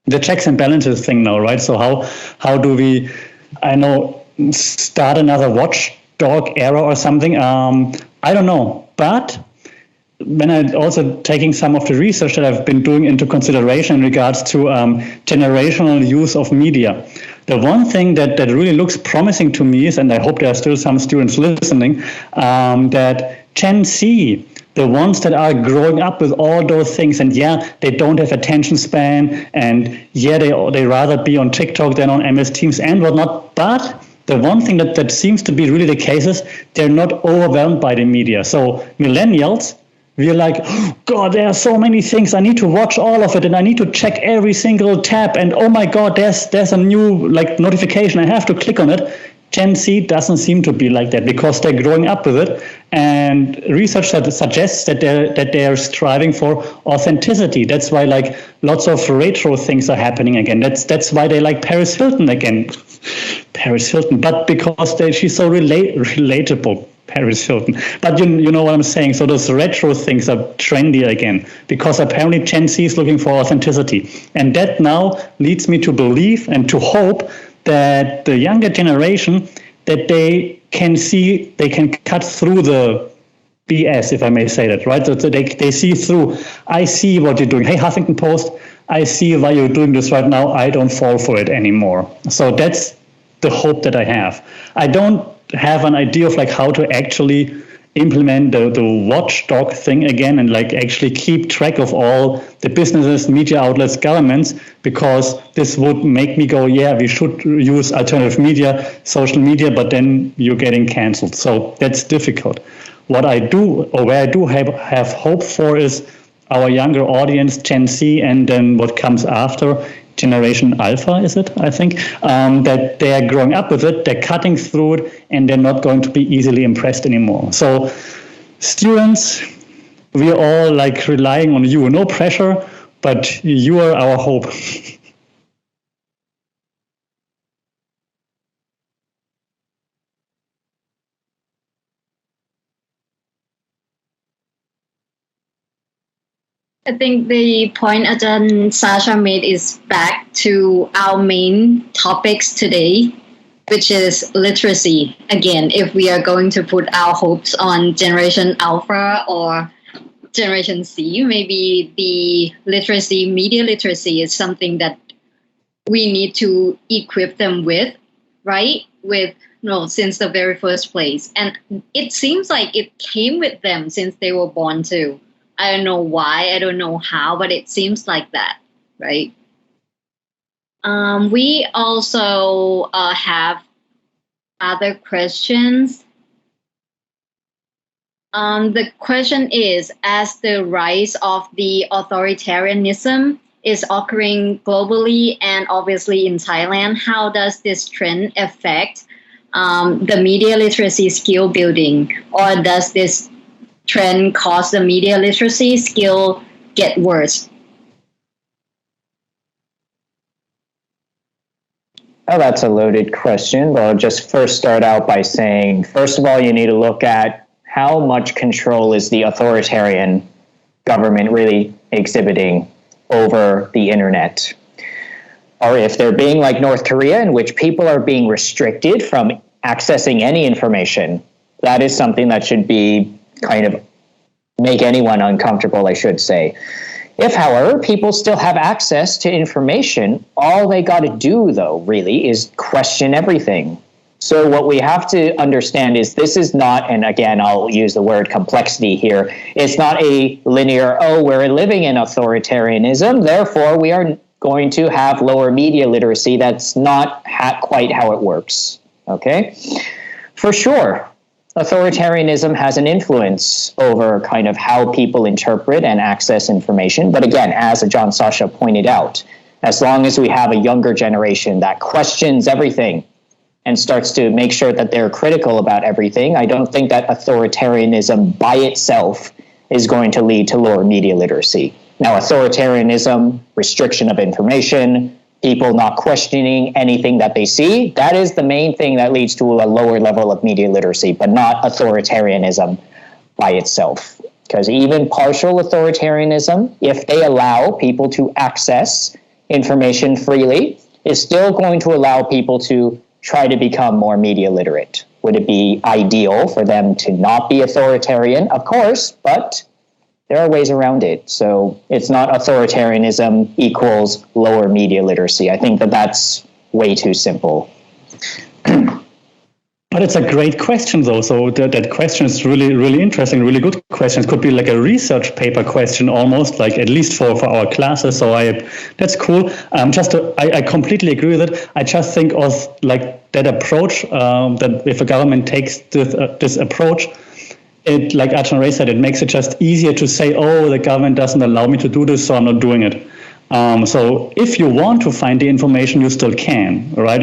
The checks and balances thing now, right? So how do we, I know, start another watchdog era or something? I don't know. But when I also taking some of the research that I've been doing into consideration in regards to generational use of media, the one thing that really looks promising to me is, and I hope there are still some students listening, that Gen Z, the ones that are growing up with all those things, and yeah, they don't have attention span, and yeah, they rather be on TikTok than on MS Teams and whatnot. But the one thing that seems to be really the case is they're not overwhelmed by the media. So millennials, we're like, oh, God, there are so many things. I need to watch all of it, and I need to check every single tab. And oh my God, there's a new like notification. I have to click on it. Gen Z doesn't seem to be like that because they're growing up with it, and research that suggests that they're striving for authenticity. That's why like lots of retro things are happening again. That's why they like Paris Hilton again, Paris Hilton, but because she's so relatable, Paris Hilton. But you know what I'm saying. So those retro things are trendy again because apparently Gen Z is looking for authenticity, and that now leads me to believe and to hope that the younger generation, that they can cut through the BS, if I may say that, right? So they see through, I see what you're doing. Hey, Huffington Post, I see why you're doing this right now. I don't fall for it anymore. So that's the hope that I have. I don't have an idea of like how to actually implement the watchdog thing again and like actually keep track of all the businesses, media outlets, governments, because this would make me go, yeah, we should use alternative media, social media, but then you're getting canceled. So that's difficult. What I do, or where I do have hope for, is our younger audience, Gen Z, and then what comes after, Generation Alpha, is it? I think that they are growing up with it, they're cutting through it, and they're not going to be easily impressed anymore. So, students, we are all like relying on you. No pressure, but you are our hope. I think the point Ajahn Sasha made is back to our main topics today, which is literacy. Again, if we are going to put our hopes on Generation Alpha or Generation Z, maybe the literacy, media literacy, is something that we need to equip them with, right? Since the very first place. And it seems like it came with them since they were born too. I don't know why, I don't know how, but it seems like that, right? We also have other questions. The question is, as the rise of the authoritarianism is occurring globally and obviously in Thailand, how does this trend affect the media literacy skill building? Or does this trend cause the media literacy skill get worse? Oh, that's a loaded question. Well, I'll just first start out by saying, first of all, you need to look at how much control is the authoritarian government really exhibiting over the internet. Or if they're being like North Korea, in which people are being restricted from accessing any information, that is something that should be kind of make anyone uncomfortable, I should say. If, however, people still have access to information, all they got to do, though, really, is question everything. So what we have to understand is this is not, and again, I'll use the word complexity here, it's not a linear, oh, we're living in authoritarianism, therefore we are going to have lower media literacy. That's not quite how it works, okay? For sure, authoritarianism has an influence over kind of how people interpret and access information. But again, as Ajahn Sasha pointed out, as long as we have a younger generation that questions everything and starts to make sure that they're critical about everything, I don't think that authoritarianism by itself is going to lead to lower media literacy. Now, authoritarianism, restriction of information, people not questioning anything that they see, that is the main thing that leads to a lower level of media literacy, but not authoritarianism by itself. Because even partial authoritarianism, if they allow people to access information freely, is still going to allow people to try to become more media literate. Would it be ideal for them to not be authoritarian? Of course, but there are ways around it. So it's not authoritarianism equals lower media literacy. I think that that's way too simple. But it's a great question, though. So that question is really, really interesting, really good question. It could be like a research paper question almost, like at least for our classes. So that's cool. I completely agree with it. I just think of like that approach, that if a government takes this approach, it, like Ajahn Ray said, it makes it just easier to say, oh, the government doesn't allow me to do this, so I'm not doing it. So if you want to find the information, you still can, right?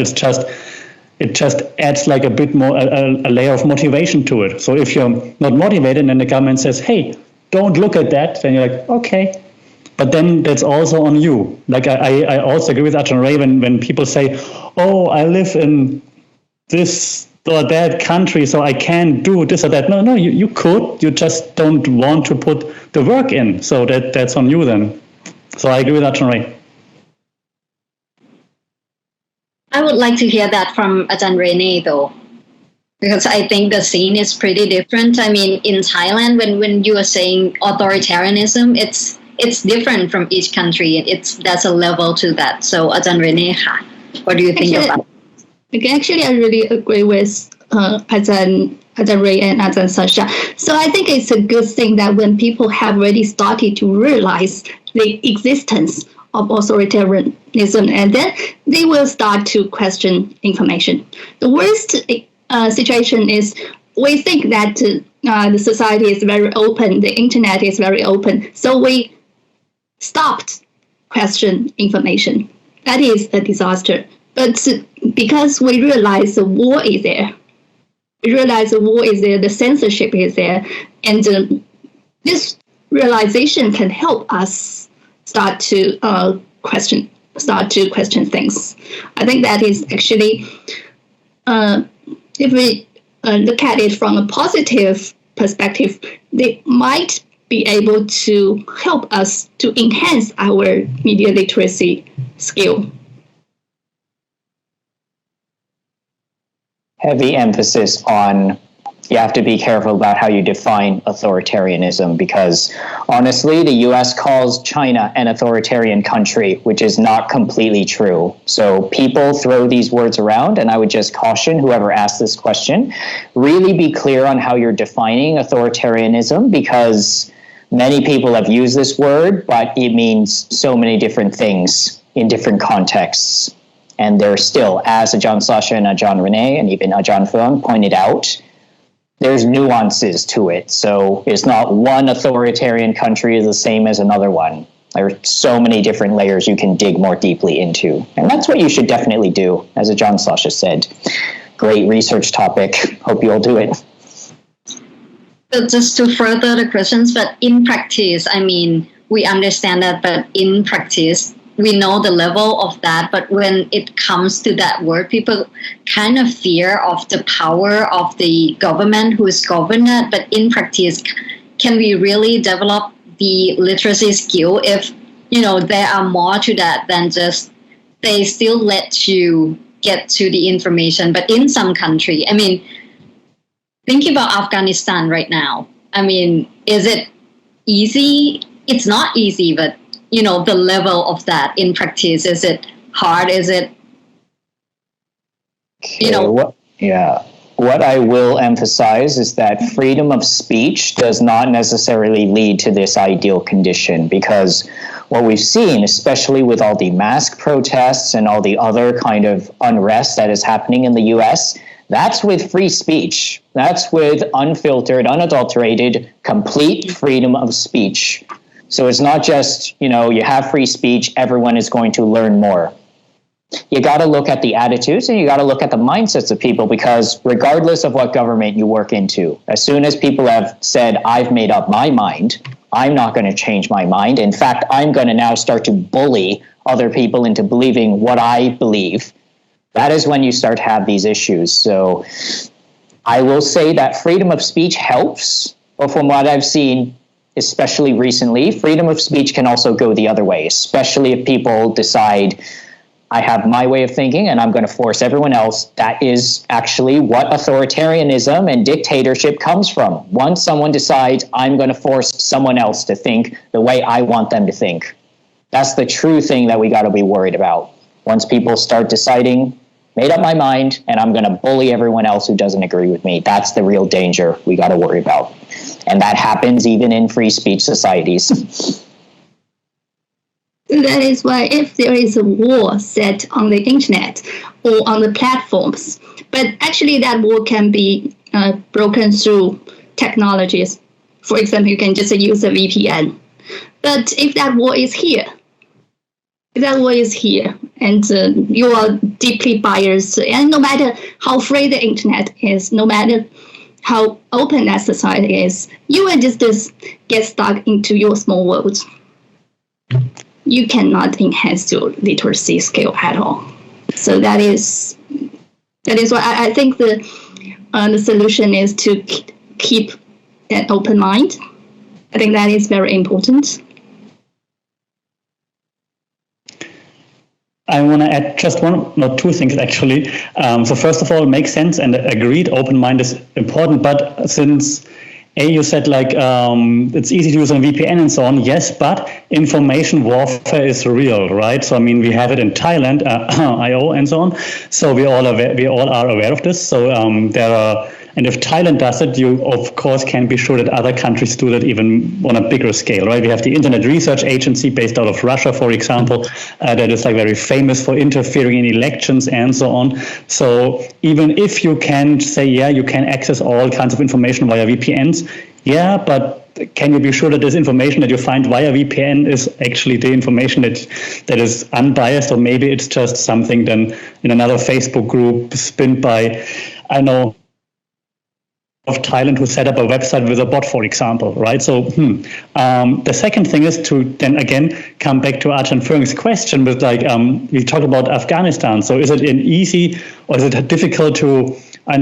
It just adds like a bit more, a layer of motivation to it. So if you're not motivated and the government says, hey, don't look at that, then you're like, okay. But then that's also on you. Like I also agree with Ajahn Ray when people say, oh, I live in this or that country, so I can't do this or that. No, you could. You just don't want to put the work in. So that's on you then. So I agree with Ajahn Ray. I would like to hear that from Ajahn Renee, though, because I think the scene is pretty different. I mean, in Thailand, when you are saying authoritarianism, it's different from each country. There's a level to that. So Ajahn Renee, what do you think about it? Actually, I really agree with Ajahn Ray and Ajahn Sasha. So I think it's a good thing that when people have already started to realize the existence of authoritarianism, and then they will start to question information. The worst situation is we think that the society is very open, the internet is very open, so we stopped question information. That is a disaster. But because we realize the war is there, the censorship is there, and this realization can help us start to question things. I think that is actually, if we look at it from a positive perspective, they might be able to help us to enhance our media literacy skill. Heavy emphasis on you have to be careful about how you define authoritarianism, because honestly, the US calls China an authoritarian country, which is not completely true. So people throw these words around, and I would just caution whoever asked this question, really be clear on how you're defining authoritarianism, because many people have used this word, but it means so many different things in different contexts. And there's still, as Ajahn Sasha and Ajahn Renee and even Ajahn Phuong pointed out, there's nuances to it. So it's not one authoritarian country is the same as another one. There are so many different layers you can dig more deeply into. And that's what you should definitely do, as John Sasha said. Great research topic. Hope you all do it. But just to further the questions, but in practice, I mean, we understand that, but in practice, we know the level of that. But when it comes to that word, people kind of fear of the power of the government who is governed. But in practice, can we really develop the literacy skill if, you know, there are more to that than just they still let you get to the information? But in some country, I mean, thinking about Afghanistan right now, I mean, is it easy? It's not easy, but, you know, the level of that in practice, is it hard? Is it, you know? What I will emphasize is that freedom of speech does not necessarily lead to this ideal condition, because what we've seen, especially with all the mask protests and all the other kind of unrest that is happening in the US, that's with free speech. That's with unfiltered, unadulterated, complete freedom of speech. So it's not just, you know, you have free speech, everyone is going to learn more. You got to look at the attitudes and you got to look at the mindsets of people, because regardless of what government you work into, as soon as people have said, I've made up my mind, I'm not going to change my mind. In fact, I'm going to now start to bully other people into believing what I believe. That is when you start to have these issues. So I will say that freedom of speech helps, but from what I've seen, especially recently, freedom of speech can also go the other way, especially if people decide, I have my way of thinking and I'm going to force everyone else. That is actually what authoritarianism and dictatorship comes from. Once someone decides, I'm going to force someone else to think the way I want them to think. That's the true thing that we got to be worried about. Once people start deciding, made up my mind, and I'm going to bully everyone else who doesn't agree with me, that's the real danger we got to worry about. And that happens even in free speech societies. That is why if there is a war set on the internet or on the platforms, but actually that war can be broken through technologies. For example, you can just use a VPN. But if that war is here, and you are deeply biased, and no matter how free the internet is, no matter how open that society is, you will just get stuck into your small world. You cannot enhance your literacy skill at all. So that is why I think the solution is to keep an open mind. I think that is very important. I want to add just two things, actually. So first of all, it makes sense and agreed, open mind is important. But since you said it's easy to use on VPN and so on, yes, but information warfare is real, right? So I mean, we have it in Thailand, IO and so on. So we all are aware of this. So there are. And if Thailand does it, you, of course, can be sure that other countries do that even on a bigger scale, right? We have the Internet Research Agency based out of Russia, for example, that is very famous for interfering in elections and so on. So even if you can say, you can access all kinds of information via VPNs, but can you be sure that this information that you find via VPN is actually the information that is unbiased, or maybe it's just something then in another Facebook group spinned by, of Thailand who set up a website with a bot, for example, right? So the second thing is to then again come back to Ajahn Phung's question with we talked about Afghanistan. So is it easy or is it difficult to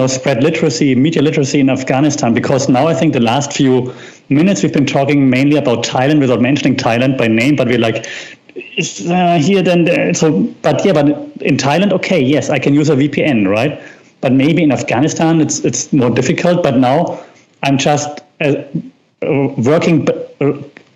spread literacy, media literacy in Afghanistan? Because now I think the last few minutes we've been talking mainly about Thailand without mentioning Thailand by name, but we're here then there. So but in Thailand, okay, yes, I can use a VPN, right? But maybe in Afghanistan, it's more difficult. But now I'm just working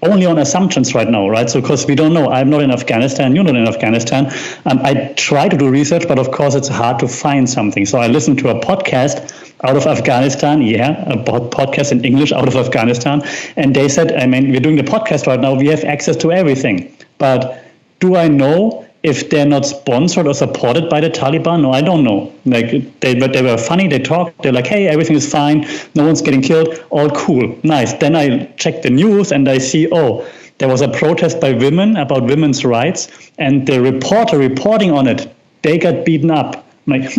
only on assumptions right now, right? So because we don't know, I'm not in Afghanistan, you're not in Afghanistan. I try to do research, but of course it's hard to find something. So I listened to a podcast out of Afghanistan, a podcast in English out of Afghanistan. And they said, we're doing the podcast right now, we have access to everything. But do I know if they're not sponsored or supported by the Taliban, no, I don't know. Like they were funny. They talked. They're like, hey, everything is fine. No one's getting killed. All cool, nice. Then I check the news and I see, oh, there was a protest by women about women's rights, and the reporter reporting on it, they got beaten up. I'm like,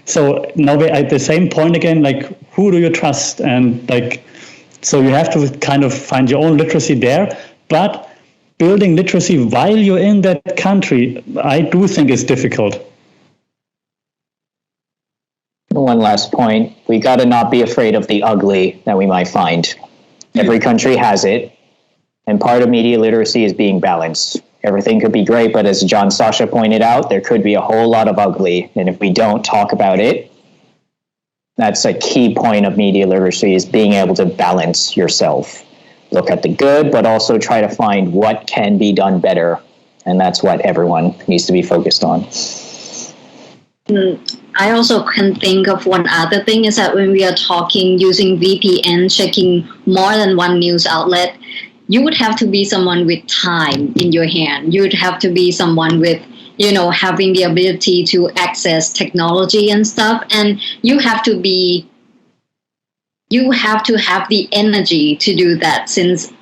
So now we're at the same point again. Like, who do you trust? And like, so you have to kind of find your own literacy there, but building literacy while you're in that country, I do think is difficult. One last point. We got to not be afraid of the ugly that we might find. Every country has it. And part of media literacy is being balanced. Everything could be great, but as John Sasha pointed out, there could be a whole lot of ugly. And if we don't talk about it, that's a key point of media literacy, is being able to balance yourself. Look at the good, but also try to find what can be done better. And that's what everyone needs to be focused on. I also can think of one other thing, is that when we are talking using VPN, checking more than one news outlet, you would have to be someone with time in your hand. You would have to be someone with, having the ability to access technology and stuff. And you have to have the energy to do that, since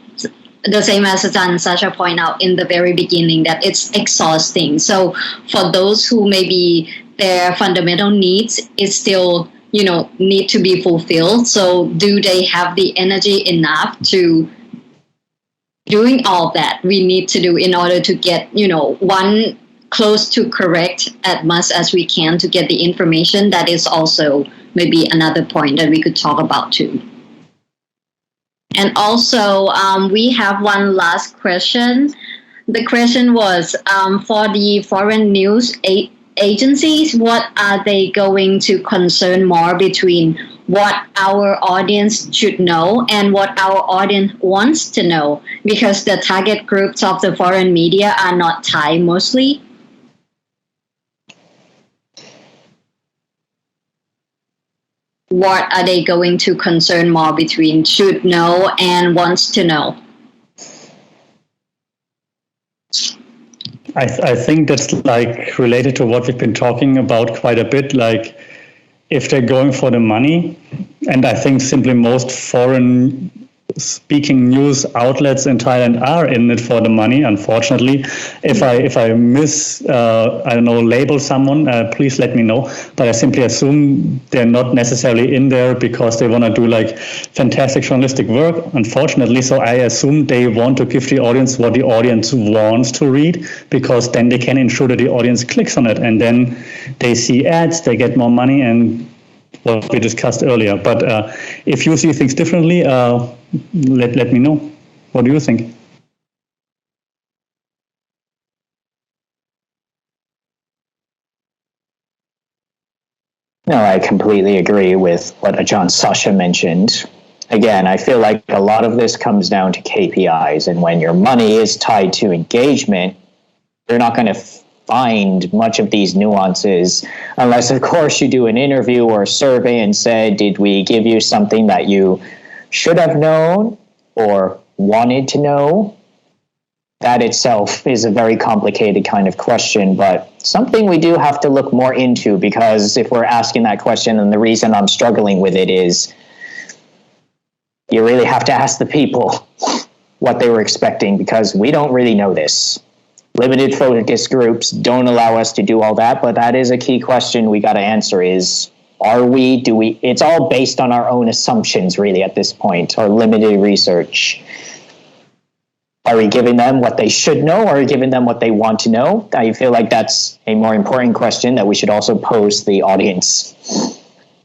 the same as Ajahn Sasha pointed out in the very beginning, that it's exhausting. So for those who maybe their fundamental needs is still, need to be fulfilled. So do they have the energy enough to doing all that we need to do in order to get, one, close to correct as much as we can to get the information? That is also maybe another point that we could talk about too. And also, we have one last question. The question was, for the foreign news agencies, what are they going to concern more between what our audience should know and what our audience wants to know? Because the target groups of the foreign media are not Thai mostly. What are they going to concern more between should know and wants to know? I think that's like related to what we've been talking about quite a bit. Like, if they're going for the money, and I think simply most foreign speaking news outlets in Thailand are in it for the money, unfortunately. If I label someone, please let me know. But I simply assume they're not necessarily in there because they want to do like fantastic journalistic work, unfortunately. So I assume they want to give the audience what the audience wants to read, because then they can ensure that the audience clicks on it, and then they see ads, they get more money, and what we discussed earlier. But if you see things differently, let me know. What do you think? No, I completely agree with what Ajahn Sasha mentioned. Again, I feel like a lot of this comes down to KPIs, and when your money is tied to engagement, you're not going to find much of these nuances, unless, of course, you do an interview or a survey and say, did we give you something that you should have known or wanted to know? That itself is a very complicated kind of question, but something we do have to look more into, because if we're asking that question, and the reason I'm struggling with it is you really have to ask the people what they were expecting, because we don't really know this. Limited focus groups don't allow us to do all that, but that is a key question we got to answer is, it's all based on our own assumptions really at this point, or limited research. Are we giving them what they should know, or are we giving them what they want to know? I feel like that's a more important question that we should also pose to the audience,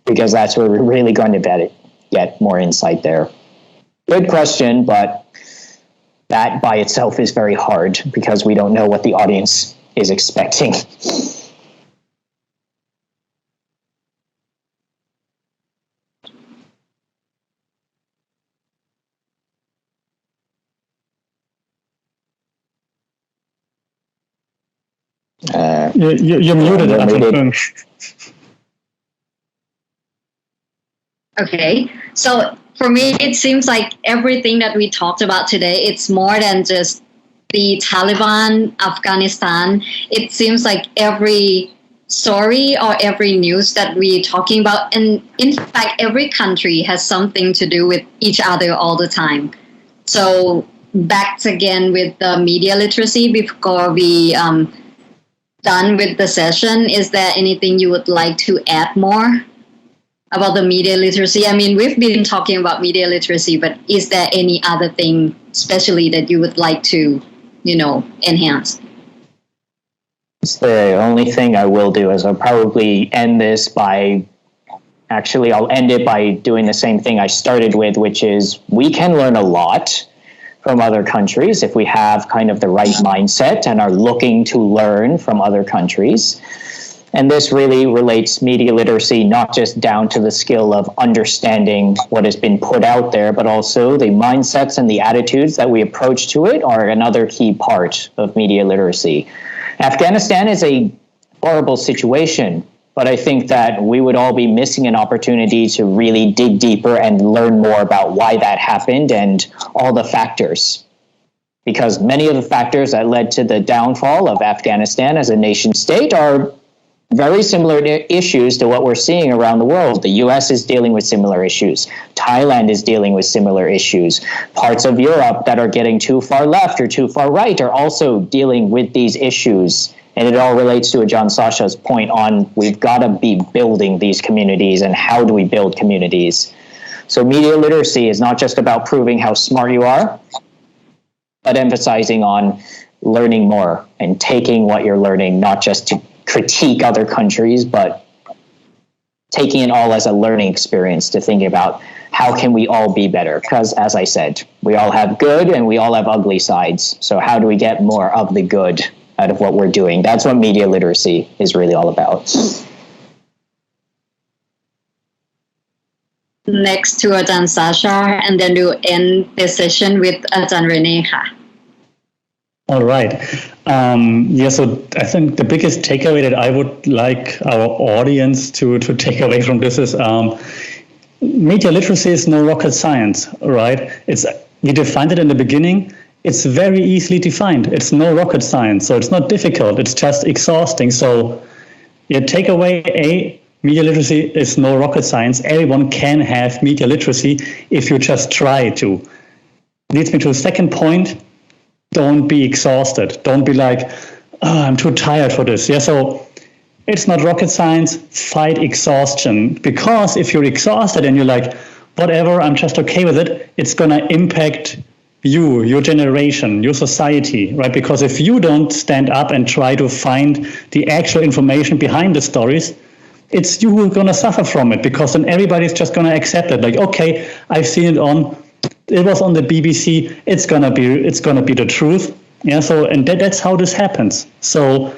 because that's where we're really going to get more insight there. Good question, but that by itself is very hard because we don't know what the audience is expecting. You're muted. Okay, so for me, it seems like everything that we talked about today, it's more than just the Taliban, Afghanistan, it seems like every story or every news that we're talking about, and in fact, every country has something to do with each other all the time. So back again with the media literacy before we done with the session. Is there anything you would like to add more about the media literacy? I mean, we've been talking about media literacy, but is there any other thing especially that you would like to, enhance? The only thing I will do is I'll probably end this by, I'll end it by doing the same thing I started with, which is we can learn a lot from other countries if we have kind of the right mindset and are looking to learn from other countries. And this really relates media literacy, not just down to the skill of understanding what has been put out there, but also the mindsets and the attitudes that we approach to it are another key part of media literacy. Afghanistan is a horrible situation, but I think that we would all be missing an opportunity to really dig deeper and learn more about why that happened and all the factors. Because many of the factors that led to the downfall of Afghanistan as a nation state are very similar issues to what we're seeing around the world. The US is dealing with similar issues. Thailand is dealing with similar issues. Parts of Europe that are getting too far left or too far right are also dealing with these issues. And it all relates to John Sasha's point on we've got to be building these communities and how do we build communities. So media literacy is not just about proving how smart you are, but emphasizing on learning more and taking what you're learning, not just to critique other countries, but taking it all as a learning experience to think about how can we all be better? Because as I said, we all have good and we all have ugly sides. So how do we get more of the good out of what we're doing? That's what media literacy is really all about. Next to Ajahn Sasha, and then we'll end this session with Ajahn Renee. All right. So I think the biggest takeaway that I would like our audience to take away from this is media literacy is no rocket science, right? We defined it in the beginning. It's very easily defined. It's no rocket science, so it's not difficult. It's just exhausting. So your takeaway, media literacy is no rocket science. Everyone can have media literacy if you just try to. Leads me to the second point. Don't be exhausted. Don't be like, I'm too tired for this. Yeah, so it's not rocket science. Fight exhaustion. Because if you're exhausted and you're like, whatever, I'm just okay with it, it's going to impact you, your generation, your society, right? Because if you don't stand up and try to find the actual information behind the stories, it's you who are going to suffer from it, because then everybody's just going to accept it. Like, okay, I've seen it was on the BBC, it's gonna be the truth. Yeah, so and that's how this happens. So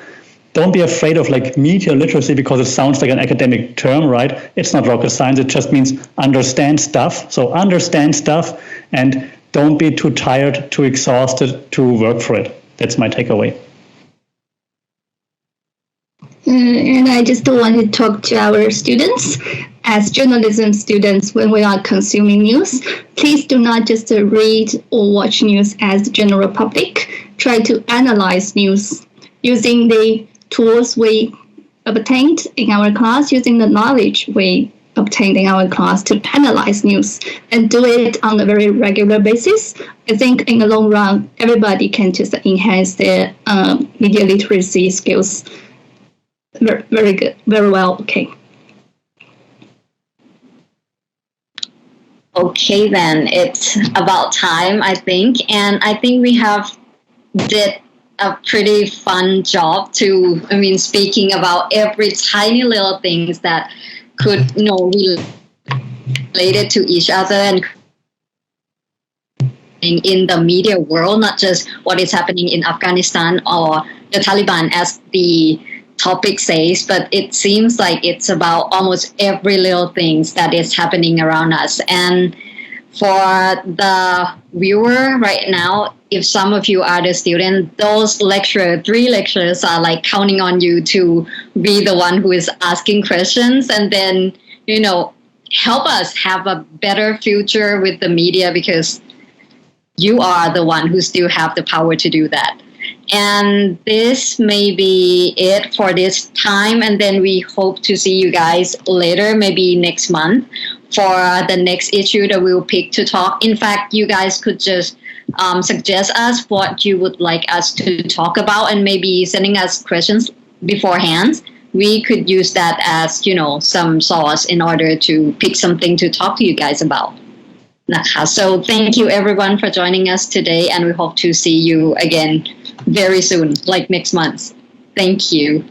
don't be afraid of like media literacy because it sounds like an academic term, right? It's not rocket science, it just means understand stuff. So understand stuff and don't be too tired, too exhausted to work for it. That's my takeaway. And I just want to talk to our students. As journalism students, when we are consuming news, please do not just read or watch news as the general public. Try to analyze news using the tools we obtained in our class, using the knowledge we obtained in our class to analyze news, and do it on a very regular basis. I think in the long run, everybody can just enhance their media literacy skills. Very good, very well, okay. Okay, then it's about time, I think. And I think we did a pretty fun job speaking about every tiny little things that could, related to each other and in the media world, not just what is happening in Afghanistan or the Taliban as the topic says, but it seems like it's about almost every little things that is happening around us. And for the viewer right now, if some of you are the student, those 3 lecturers are like counting on you to be the one who is asking questions and then, help us have a better future with the media, because you are the one who still have the power to do that. And this may be it for this time. And then we hope to see you guys later, maybe next month, for the next issue that we'll pick to talk. In fact, you guys could just suggest us what you would like us to talk about, and maybe sending us questions beforehand. We could use that as, some source in order to pick something to talk to you guys about. So thank you everyone for joining us today, and we hope to see you again very soon, like next month. Thank you.